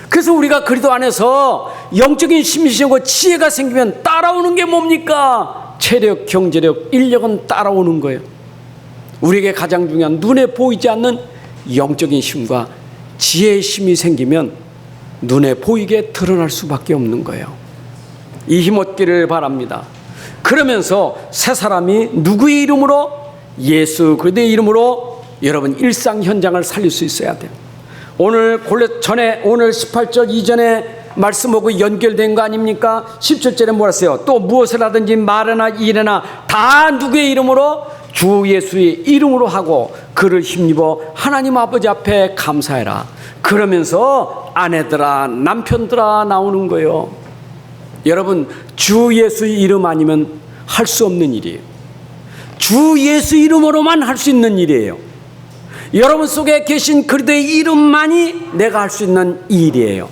그래서 우리가 그리스도 안에서 영적인 힘이 생기고 지혜가 생기면 따라오는 게 뭡니까? 체력, 경제력, 인력은 따라오는 거예요. 우리에게 가장 중요한 눈에 보이지 않는 영적인 힘과 지혜의 힘이 생기면 눈에 보이게 드러날 수밖에 없는 거예요. 이 힘 얻기를 바랍니다. 그러면서 새 사람이 누구의 이름으로? 예수 그리스도의 이름으로 여러분 일상 현장을 살릴 수 있어야 돼요. 오늘 오늘 18절 이전에 말씀하고 연결된 거 아닙니까? 17절에 뭐라 했어요? 또 무엇을 하든지 말이나 일이나 다 누구의 이름으로? 주 예수의 이름으로 하고 그를 힘입어 하나님 아버지 앞에 감사해라. 그러면서 아내들아 남편들아 나오는 거예요. 여러분, 주 예수의 이름 아니면 할 수 없는 일이에요. 주 예수 이름으로만 할 수 있는 일이에요. 여러분 속에 계신 그리스도의 이름만이 내가 할 수 있는 일이에요.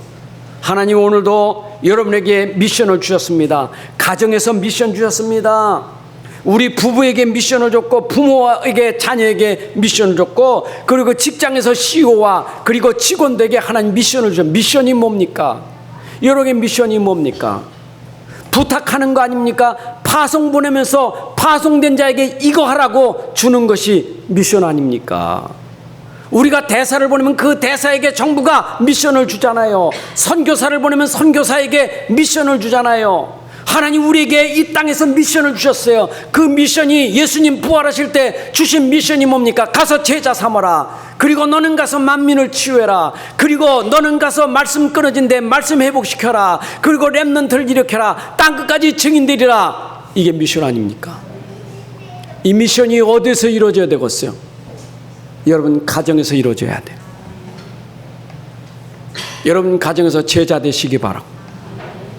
하나님 오늘도 여러분에게 미션을 주셨습니다. 가정에서 미션 주셨습니다. 우리 부부에게 미션을 줬고 부모에게 자녀에게 미션을 줬고 그리고 직장에서 CEO와 그리고 직원들에게 하나님 미션을 주셨. 미션이 뭡니까? 여러분의 미션이 뭡니까? 부탁하는 거 아닙니까? 파송 보내면서 파송된 자에게 이거 하라고 주는 것이 미션 아닙니까? 우리가 대사를 보내면 그 대사에게 정부가 미션을 주잖아요. 선교사를 보내면 선교사에게 미션을 주잖아요. 하나님 우리에게 이 땅에서 미션을 주셨어요. 그 미션이 예수님 부활하실 때 주신 미션이 뭡니까? 가서 제자 삼아라. 그리고 너는 가서 만민을 치유해라. 그리고 너는 가서 말씀 끊어진 데 말씀 회복시켜라. 그리고 렘넌트를 일으켜라. 땅끝까지 증인되리라. 이게 미션 아닙니까? 이 미션이 어디서 이루어져야 되겠어요? 여러분 가정에서 이루어져야 돼요. 여러분 가정에서 제자 되시기 바라고,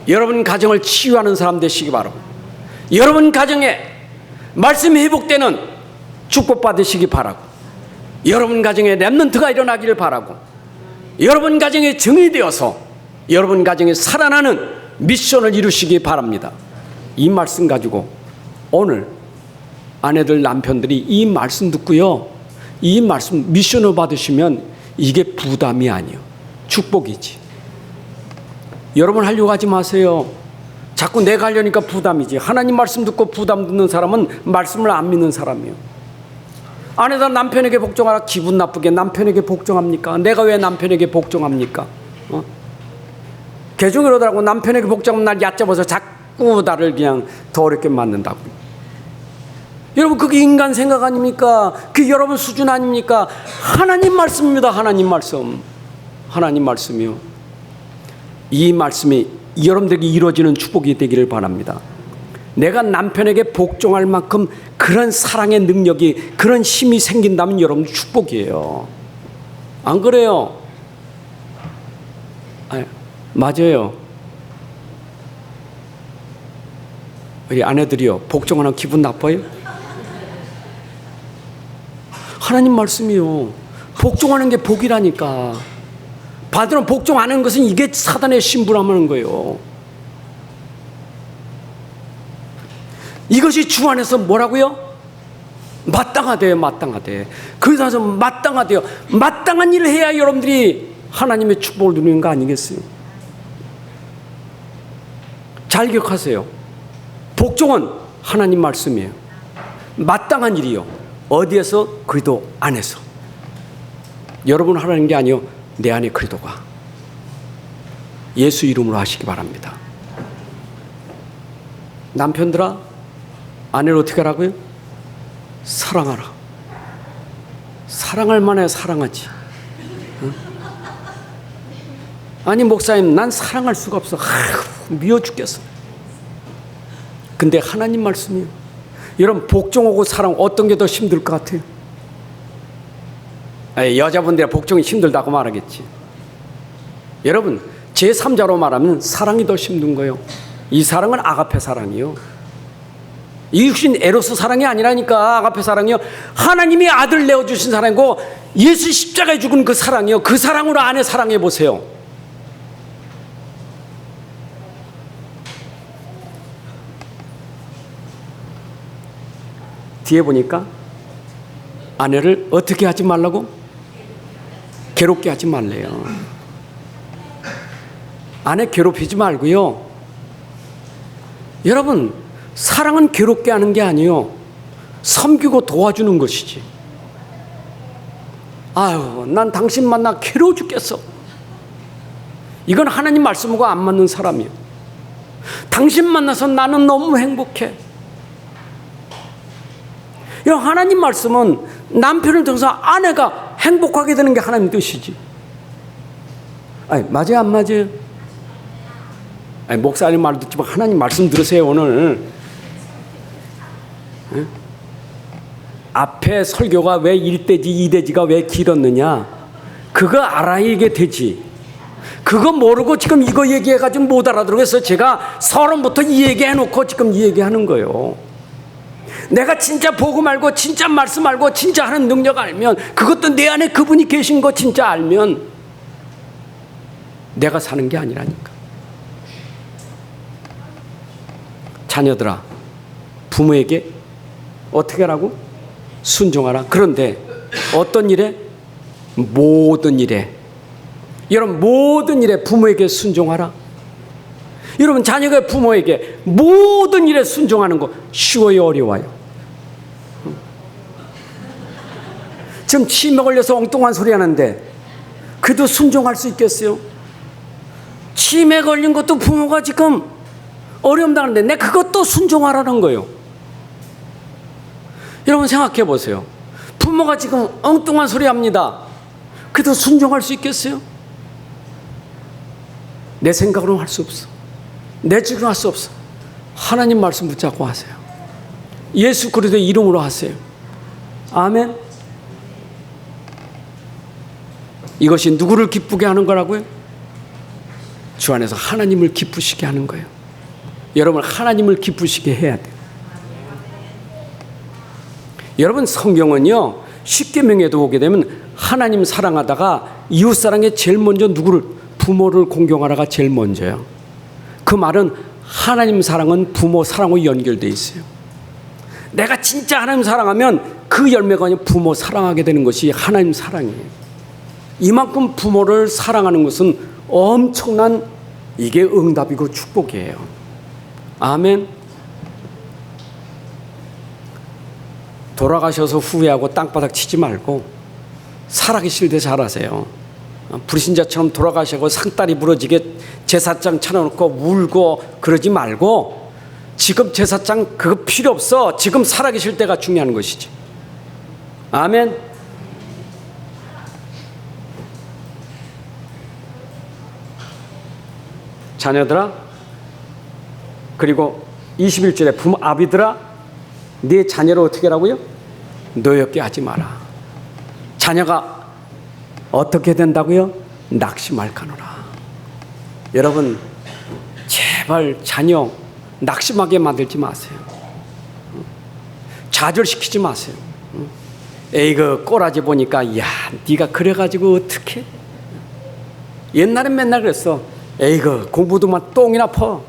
여러분 가정을 치유하는 사람 되시기 바라고, 여러분 가정에 말씀이 회복되는 축복 받으시기 바라고, 여러분 가정에 렘넌트가 일어나기를 바라고, 여러분 가정에 증이 되어서 여러분 가정에 살아나는 미션을 이루시기 바랍니다. 이 말씀 가지고 오늘 아내들 남편들이 이 말씀 듣고요, 이 말씀 미션을 받으시면 이게 부담이 아니에요. 축복이지. 여러분 하려고 하지 마세요. 자꾸 내가 하려니까 부담이지. 하나님 말씀 듣고 부담 듣는 사람은 말씀을 안 믿는 사람이에요. 아내가 남편에게 복종하라. 기분 나쁘게 남편에게 복종합니까? 내가 왜 남편에게 복종합니까? 개종이 그러더라고. 남편에게 복종하면 날 얕잡아서 자꾸 나를 그냥 더 어렵게 만든다고. 여러분 그게 인간 생각 아닙니까? 그게 여러분 수준 아닙니까? 하나님 말씀입니다. 하나님 말씀. 하나님 말씀이요. 이 말씀이 여러분들에게 이루어지는 축복이 되기를 바랍니다. 내가 남편에게 복종할 만큼 그런 사랑의 능력이, 그런 힘이 생긴다면 여러분 축복이에요. 안 그래요? 맞아요. 우리 아내들이요, 복종하는 기분 나빠요? 하나님 말씀이요. 복종하는 게 복이라니까. 반대로 복종 안 하는 것은 이게 사단의 심부름하는 거예요. 이것이 주 안에서 뭐라고요? 마땅하대요. 마땅하대. 그래서 마땅하대요. 마땅한 일을 해야 여러분들이 하나님의 축복을 누리는 거 아니겠어요? 잘 기억하세요. 복종은 하나님 말씀이에요. 마땅한 일이요. 어디에서? 그리도 안에서. 여러분 하라는 게 아니요, 내 안에 그리도가. 예수 이름으로 하시기 바랍니다. 남편들아, 아내를 어떻게 하라고요? 사랑하라. 사랑할 만해 사랑하지. 응? 아니 목사님, 난 사랑할 수가 없어. 미워 죽겠어. 근데 하나님 말씀이요. 여러분 복종하고 사랑 어떤 게 더 힘들 것 같아요? 여자분들이 복종이 힘들다고 말하겠지. 여러분 제3자로 말하면 사랑이 더 힘든 거예요. 이 사랑은 아가페 사랑이요. 이 육신 에로스 사랑이 아니라니까. 아가페 사랑이요. 하나님이 아들 내어주신 사랑이고 예수 십자가에 죽은 그 사랑이요. 그 사랑으로 아내 사랑해 보세요. 뒤에 보니까 아내를 어떻게 하지 말라고? 괴롭게 하지 말래요. 아내 괴롭히지 말고요. 여러분 사랑은 괴롭게 하는 게 아니에요. 섬기고 도와주는 것이지. 아유, 난 당신 만나 괴로워 죽겠어. 이건 하나님 말씀하고 안 맞는 사람이에요. 당신 만나서 나는 너무 행복해. 여러분 하나님 말씀은 남편을 통해서 아내가 행복하게 되는 게 하나님 뜻이지. 아니 맞아요 안 맞아요? 아니 목사님 말 듣지만 하나님 말씀 들으세요. 오늘 응? 앞에 설교가 왜 1대지 2대지가 왜 길었느냐, 그거 알아야 되지. 그거 모르고 지금 이거 얘기해가지고 못 알아들어서 제가 서론부터 이 얘기해놓고 지금 이 얘기하는 거예요. 내가 진짜 복음 알고 진짜 말씀 알고 진짜 하는 능력 알면, 그것도 내 안에 그분이 계신 거 진짜 알면 내가 사는 게 아니라니까. 자녀들아, 부모에게 어떻게 하라고? 순종하라. 그런데 어떤 일에? 모든 일에. 여러분 모든 일에 부모에게 순종하라. 여러분 자녀가 부모에게 모든 일에 순종하는 거 쉬워요 어려워요? 지금 치매 걸려서 엉뚱한 소리 하는데 그래도 순종할 수 있겠어요? 치매 걸린 것도 부모가 지금 어려움 당하는데 내 그것도 순종하라는 거예요. 여러분 생각해 보세요. 부모가 지금 엉뚱한 소리 합니다. 그래도 순종할 수 있겠어요? 내 생각으로는 할 수 없어. 내 지으로는 할 수 없어. 하나님 말씀 붙잡고 하세요. 예수 그리스도의 이름으로 하세요. 아멘. 이것이 누구를 기쁘게 하는 거라고요? 주 안에서 하나님을 기쁘시게 하는 거예요. 여러분 하나님을 기쁘시게 해야 돼요. 여러분 성경은요 십계명에도 보게 되면 하나님 사랑하다가 이웃사랑에 제일 먼저 누구를? 부모를 공경하라가 제일 먼저요. 그 말은 하나님 사랑은 부모 사랑으로 연결되어 있어요. 내가 진짜 하나님 사랑하면 그 열매가 아니라 부모 사랑하게 되는 것이 하나님 사랑이에요. 이만큼 부모를 사랑하는 것은 엄청난 이게 응답이고 축복이에요. 아멘. 돌아가셔서 후회하고 땅바닥 치지 말고 살아계실 때 잘하세요. 불신자처럼 돌아가시고 상다리 부러지게 제사장 차려놓고 울고 그러지 말고 지금 제사장 그거 필요 없어. 지금 살아계실 때가 중요한 것이지. 아멘. 자녀들아, 그리고 21절에 부모 아비들아, 네 자녀를 어떻게 하라고요? 노엽게 하지 마라. 자녀가 어떻게 된다고요? 낙심할까노라. 여러분 제발 자녀 낙심하게 만들지 마세요. 좌절시키지 마세요. 에이그 꼬라지 보니까 야 네가 그래가지고 어떡해? 옛날엔 맨날 그랬어. 에이그 공부도만 똥이나 퍼.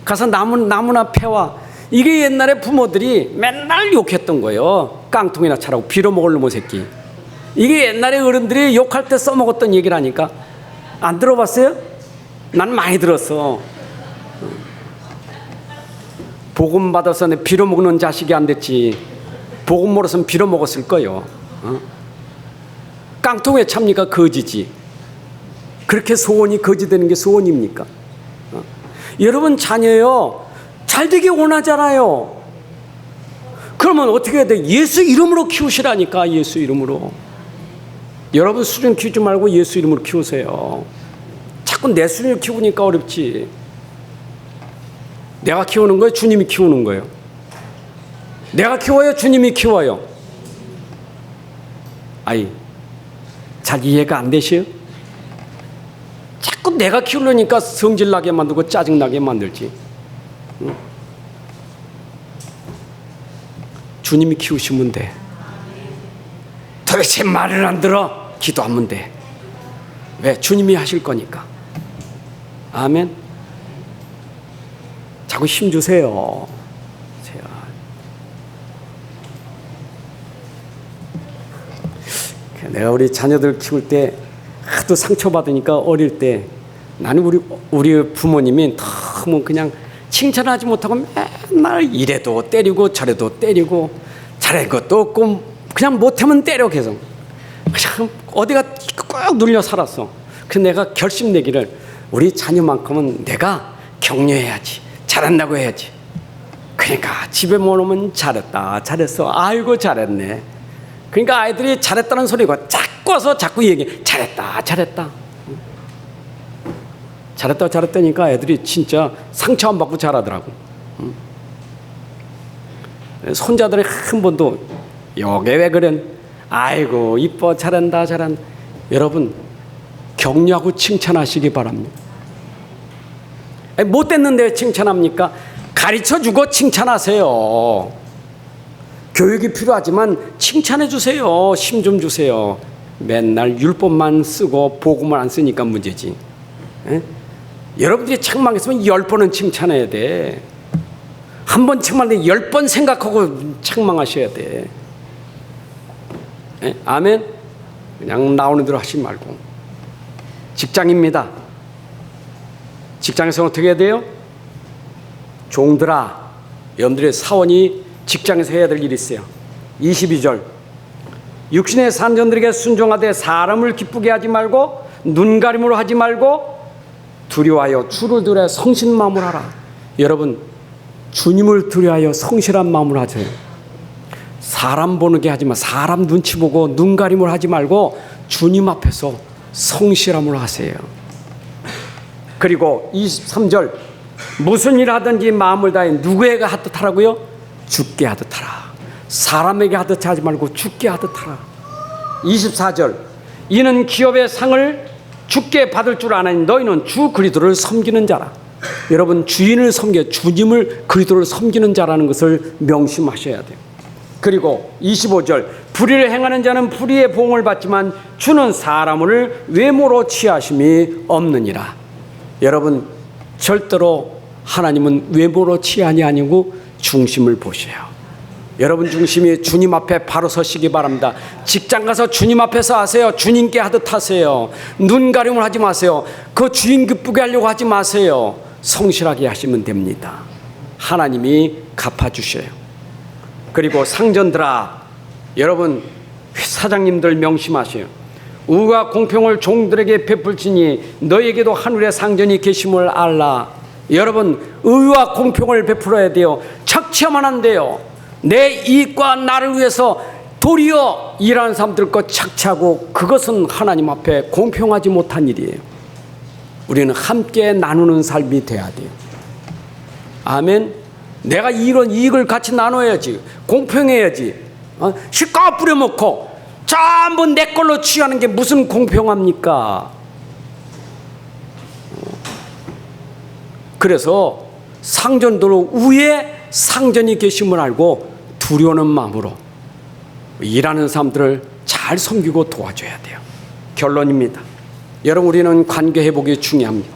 가서 나무나 패와. 이게 옛날에 부모들이 맨날 욕했던 거예요. 깡통이나 차라고 빌어먹을 놈의 새끼. 이게 옛날에 어른들이 욕할 때 써먹었던 얘기라니까. 안 들어봤어요? 난 많이 들었어. 복음 받아서 내 빌어먹는 자식이 안 됐지. 복음 몰았으면 빌어먹었을 거예요. 깡통에 참니까 거지지. 그렇게 소원이 거지 되는 게 소원입니까? 여러분 자녀요 잘 되기 원하잖아요. 그러면 어떻게 해야 돼? 예수 이름으로 키우시라니까. 예수 이름으로. 여러분 수준 키우지 말고 예수 이름으로 키우세요. 자꾸 내 수준을 키우니까 어렵지. 내가 키우는 거예요? 주님이 키우는 거예요? 내가 키워요? 주님이 키워요? 아이 잘 이해가 안 되시요? 자꾸 내가 키우려니까 성질나게 만들고 짜증나게 만들지. 응? 주님이 키우시면 돼. 도대체 말을 안 들어? 기도하면 돼. 왜? 주님이 하실 거니까. 아멘. 자꾸 힘 주세요. 내가 우리 자녀들 키울 때 하도 상처받으니까 어릴 때 나는 우리 부모님이 너무 그냥 칭찬하지 못하고 맨날 이래도 때리고 저래도 때리고 잘할 것도 없고 그냥 못하면 때려 계속. 그냥 어디가 꾹 눌려 살았어. 그래서 내가 결심내기를 우리 자녀만큼은 내가 격려해야지. 잘한다고 해야지. 그러니까 집에 모으면 잘했다 잘했어 아이고 잘했네. 그러니까 아이들이 잘했다는 소리가 자꾸 와서 자꾸 얘기해. 잘했다 잘했다. 잘했다 잘했다니까 애들이 진짜 상처 안 받고 잘하더라고. 손자들이 한 번도 요게 왜 그래? 아이고 이뻐 잘한다 잘한다. 여러분 격려하고 칭찬하시기 바랍니다. 못됐는데 왜 칭찬합니까? 가르쳐주고 칭찬하세요. 교육이 필요하지만 칭찬해 주세요. 힘 좀 주세요. 맨날 율법만 쓰고 복음을 안 쓰니까 문제지. 에? 여러분들이 책망했으면 10번은 칭찬해야 돼. 한 번 책망하는데 10번 생각하고 책망하셔야 돼. 에? 아멘. 그냥 나오는 대로 하지 말고. 직장입니다. 직장에서 어떻게 해야 돼요? 종들아, 여러분들의 사원이 직장에서 해야 될 일이 있어요. 22절 육신의 산전들에게 순종하되 사람을 기쁘게 하지 말고 눈가림으로 하지 말고 두려워하여 주를 두려 성신마음을 하라. 여러분, 주님을 두려하여 성실한 마음으로 하세요. 사람 보게 하지 마. 사람 눈치 보고 눈가림을 하지 말고 주님 앞에서 성실함으로 하세요. 그리고 23절, 무슨 일 하든지 마음을 다해 누구에게 하듯 하라고요? 주께 하듯 하라. 사람에게 하듯 하지 말고 주께 하듯 하라. 24절, 이는 기업의 상을 주께 받을 줄 아나니 너희는 주 그리스도를 섬기는 자라. 여러분, 주인을 섬겨 주님을 그리스도를 섬기는 자라는 것을 명심하셔야 돼요. 그리고 25절, 불의를 행하는 자는 불의의 보응을 받지만 주는 사람을 외모로 취하심이 없느니라. 여러분, 절대로 하나님은 외모로 취한이 아니고 중심을 보셔요. 여러분 중심이 주님 앞에 바로 서시기 바랍니다. 직장 가서 주님 앞에서 하세요. 주님께 하듯 하세요. 눈 가림을 하지 마세요. 그 주인 기쁘게 하려고 하지 마세요. 성실하게 하시면 됩니다. 하나님이 갚아주셔요. 그리고 상전들아, 여러분 사장님들 명심하세요. 우와 공평을 종들에게 베풀지니 너에게도 하늘의 상전이 계심을 알라. 여러분, 의와 공평을 베풀어야 돼요. 착취하면 안 돼요. 내 이익과 나를 위해서 도리어 일하는 사람들 것 착취하고, 그것은 하나님 앞에 공평하지 못한 일이에요. 우리는 함께 나누는 삶이 돼야 돼요. 아멘. 내가 이런 이익을 같이 나눠야지. 공평해야지. 실컷 뿌려먹고 전부 내 걸로 취하는 게 무슨 공평합니까? 그래서 상전도로 위에 상전이 계심을 알고 두려워하는 마음으로 일하는 사람들을 잘 섬기고 도와줘야 돼요. 결론입니다. 여러분, 우리는 관계 회복이 중요합니다.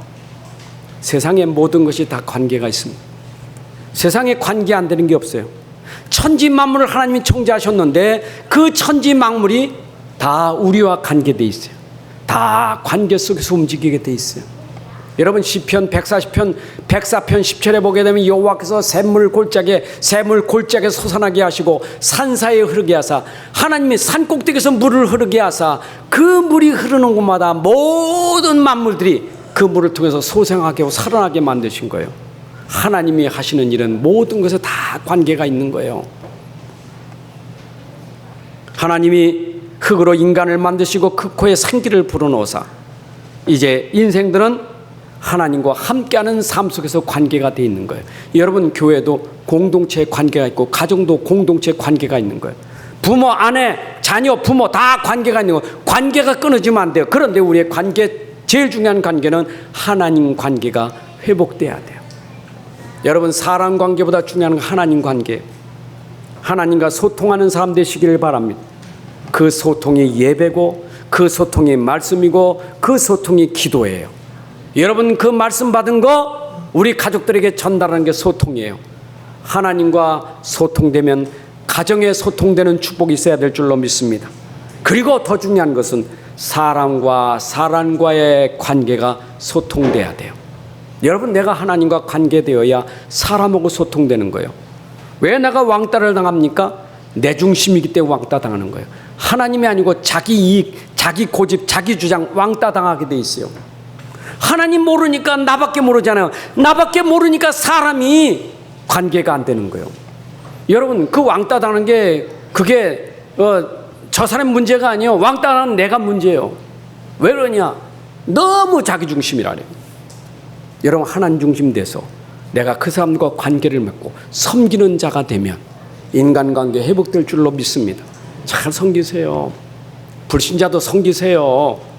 세상의 모든 것이 다 관계가 있습니다. 세상에 관계 안 되는 게 없어요. 천지 만물을 하나님이 창조하셨는데 그 천지 만물이 다 우리와 관계되어 있어요. 다 관계 속에서 움직이게 되어 있어요. 여러분, 시편 140편 104편 10절에 보게 되면 여호와께서 샘물 골짜기에 솟아나게 하시고 산사에 흐르게 하사, 하나님이 산 꼭대기에서 물을 흐르게 하사 그 물이 흐르는 곳마다 모든 만물들이 그 물을 통해서 소생하게 하고 살아나게 만드신 거예요. 하나님이 하시는 일은 모든 것에 다 관계가 있는 거예요. 하나님이 흙으로 인간을 만드시고 그 코에 생기를 불어넣으사 이제 인생들은 하나님과 함께하는 삶 속에서 관계가 되어 있는 거예요. 여러분, 교회도 공동체 관계가 있고 가정도 공동체 관계가 있는 거예요. 부모, 아내, 자녀, 부모 다 관계가 있는 거예요. 관계가 끊어지면 안 돼요. 그런데 우리의 관계, 제일 중요한 관계는 하나님 관계가 회복돼야 돼요. 여러분, 사람 관계보다 중요한 건 하나님 관계. 하나님과 소통하는 사람 되시기를 바랍니다. 그 소통이 예배고, 그 소통이 말씀이고, 그 소통이 기도예요. 여러분, 그 말씀 받은 거 우리 가족들에게 전달하는 게 소통이에요. 하나님과 소통되면 가정에 소통되는 축복이 있어야 될 줄로 믿습니다. 그리고 더 중요한 것은 사람과 사람과의 관계가 소통돼야 돼요. 여러분, 내가 하나님과 관계되어야 사람하고 소통되는 거예요. 왜 내가 왕따를 당합니까? 내 중심이기 때문에 왕따 당하는 거예요. 하나님이 아니고 자기 이익, 자기 고집, 자기 주장 왕따 당하게 돼 있어요. 하나님 모르니까 나밖에 모르잖아요. 나밖에 모르니까 사람이 관계가 안 되는 거예요. 여러분, 그 왕따 당하는 게 그게 저 사람 문제가 아니에요. 왕따 당하는 내가 문제예요. 왜 그러냐? 너무 자기 중심이라래. 여러분, 하나님 중심 돼서 내가 그 사람과 관계를 맺고 섬기는 자가 되면 인간관계 회복될 줄로 믿습니다. 잘 섬기세요. 불신자도 섬기세요.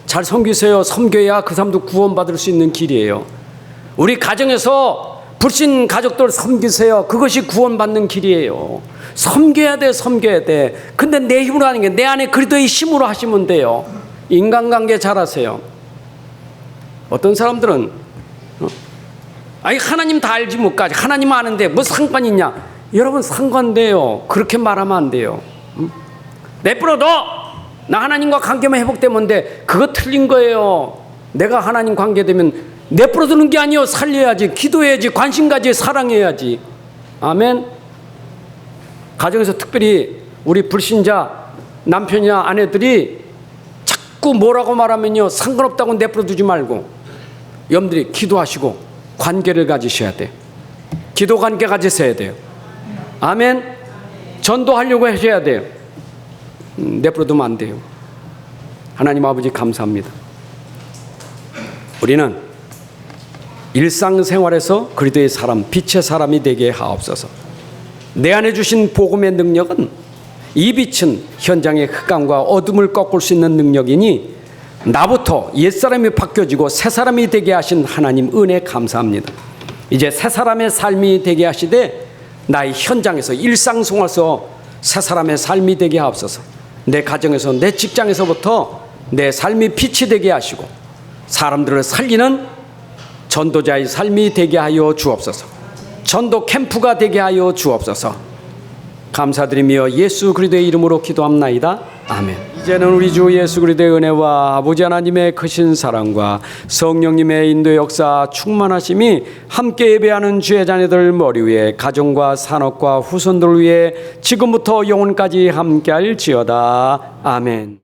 잘 섬기세요. 섬겨야 그 사람도 구원받을 수 있는 길이에요. 우리 가정에서 불신 가족들 섬기세요. 그것이 구원받는 길이에요. 섬겨야 돼, 섬겨야 돼. 근데 내 힘으로 하는 게 내 안에 그리스도의 힘으로 하시면 돼요. 인간관계 잘하세요. 어떤 사람들은 아니, 하나님 다 알지 못까지 하나님 아는데 뭐 상관 있냐? 여러분, 상관돼요. 그렇게 말하면 안 돼요. 내버려둬. 나 하나님과 관계만 회복되면 돼. 그거 틀린 거예요. 내가 하나님 관계되면 내버려두는 게 아니에요. 살려야지, 기도해야지, 관심 가지, 사랑해야지. 아멘. 가정에서 특별히 우리 불신자 남편이나 아내들이 자꾸 뭐라고 말하면요, 상관없다고 내버려두지 말고 여러분들이 기도하시고 관계를 가지셔야 돼. 기도 관계 가지셔야 돼요. 아멘. 전도하려고 하셔야 돼요. 내버려두면 안 돼요. 하나님 아버지 감사합니다. 우리는 일상생활에서 그리스도의 사람, 빛의 사람이 되게 하옵소서. 내 안에 주신 복음의 능력은 이 빛은 현장의 흑암과 어둠을 꺾을 수 있는 능력이니 나부터 옛사람이 바뀌어지고 새사람이 되게 하신 하나님 은혜 감사합니다. 이제 새사람의 삶이 되게 하시되 나의 현장에서 일상생활에서 새사람의 삶이 되게 하옵소서. 내 가정에서 내 직장에서부터 내 삶이 빛이 되게 하시고 사람들을 살리는 전도자의 삶이 되게 하여 주옵소서. 전도 캠프가 되게 하여 주옵소서. 감사드리며 예수 그리스도의 이름으로 기도합나이다. 아멘. 이제는 우리 주 예수 그리스도의 은혜와 아버지 하나님의 크신 사랑과 성령님의 인도 역사 충만하심이 함께 예배하는 주의 자녀들 머리 위에 가정과 산업과 후손들 위에 지금부터 영원까지 함께할지어다. 아멘.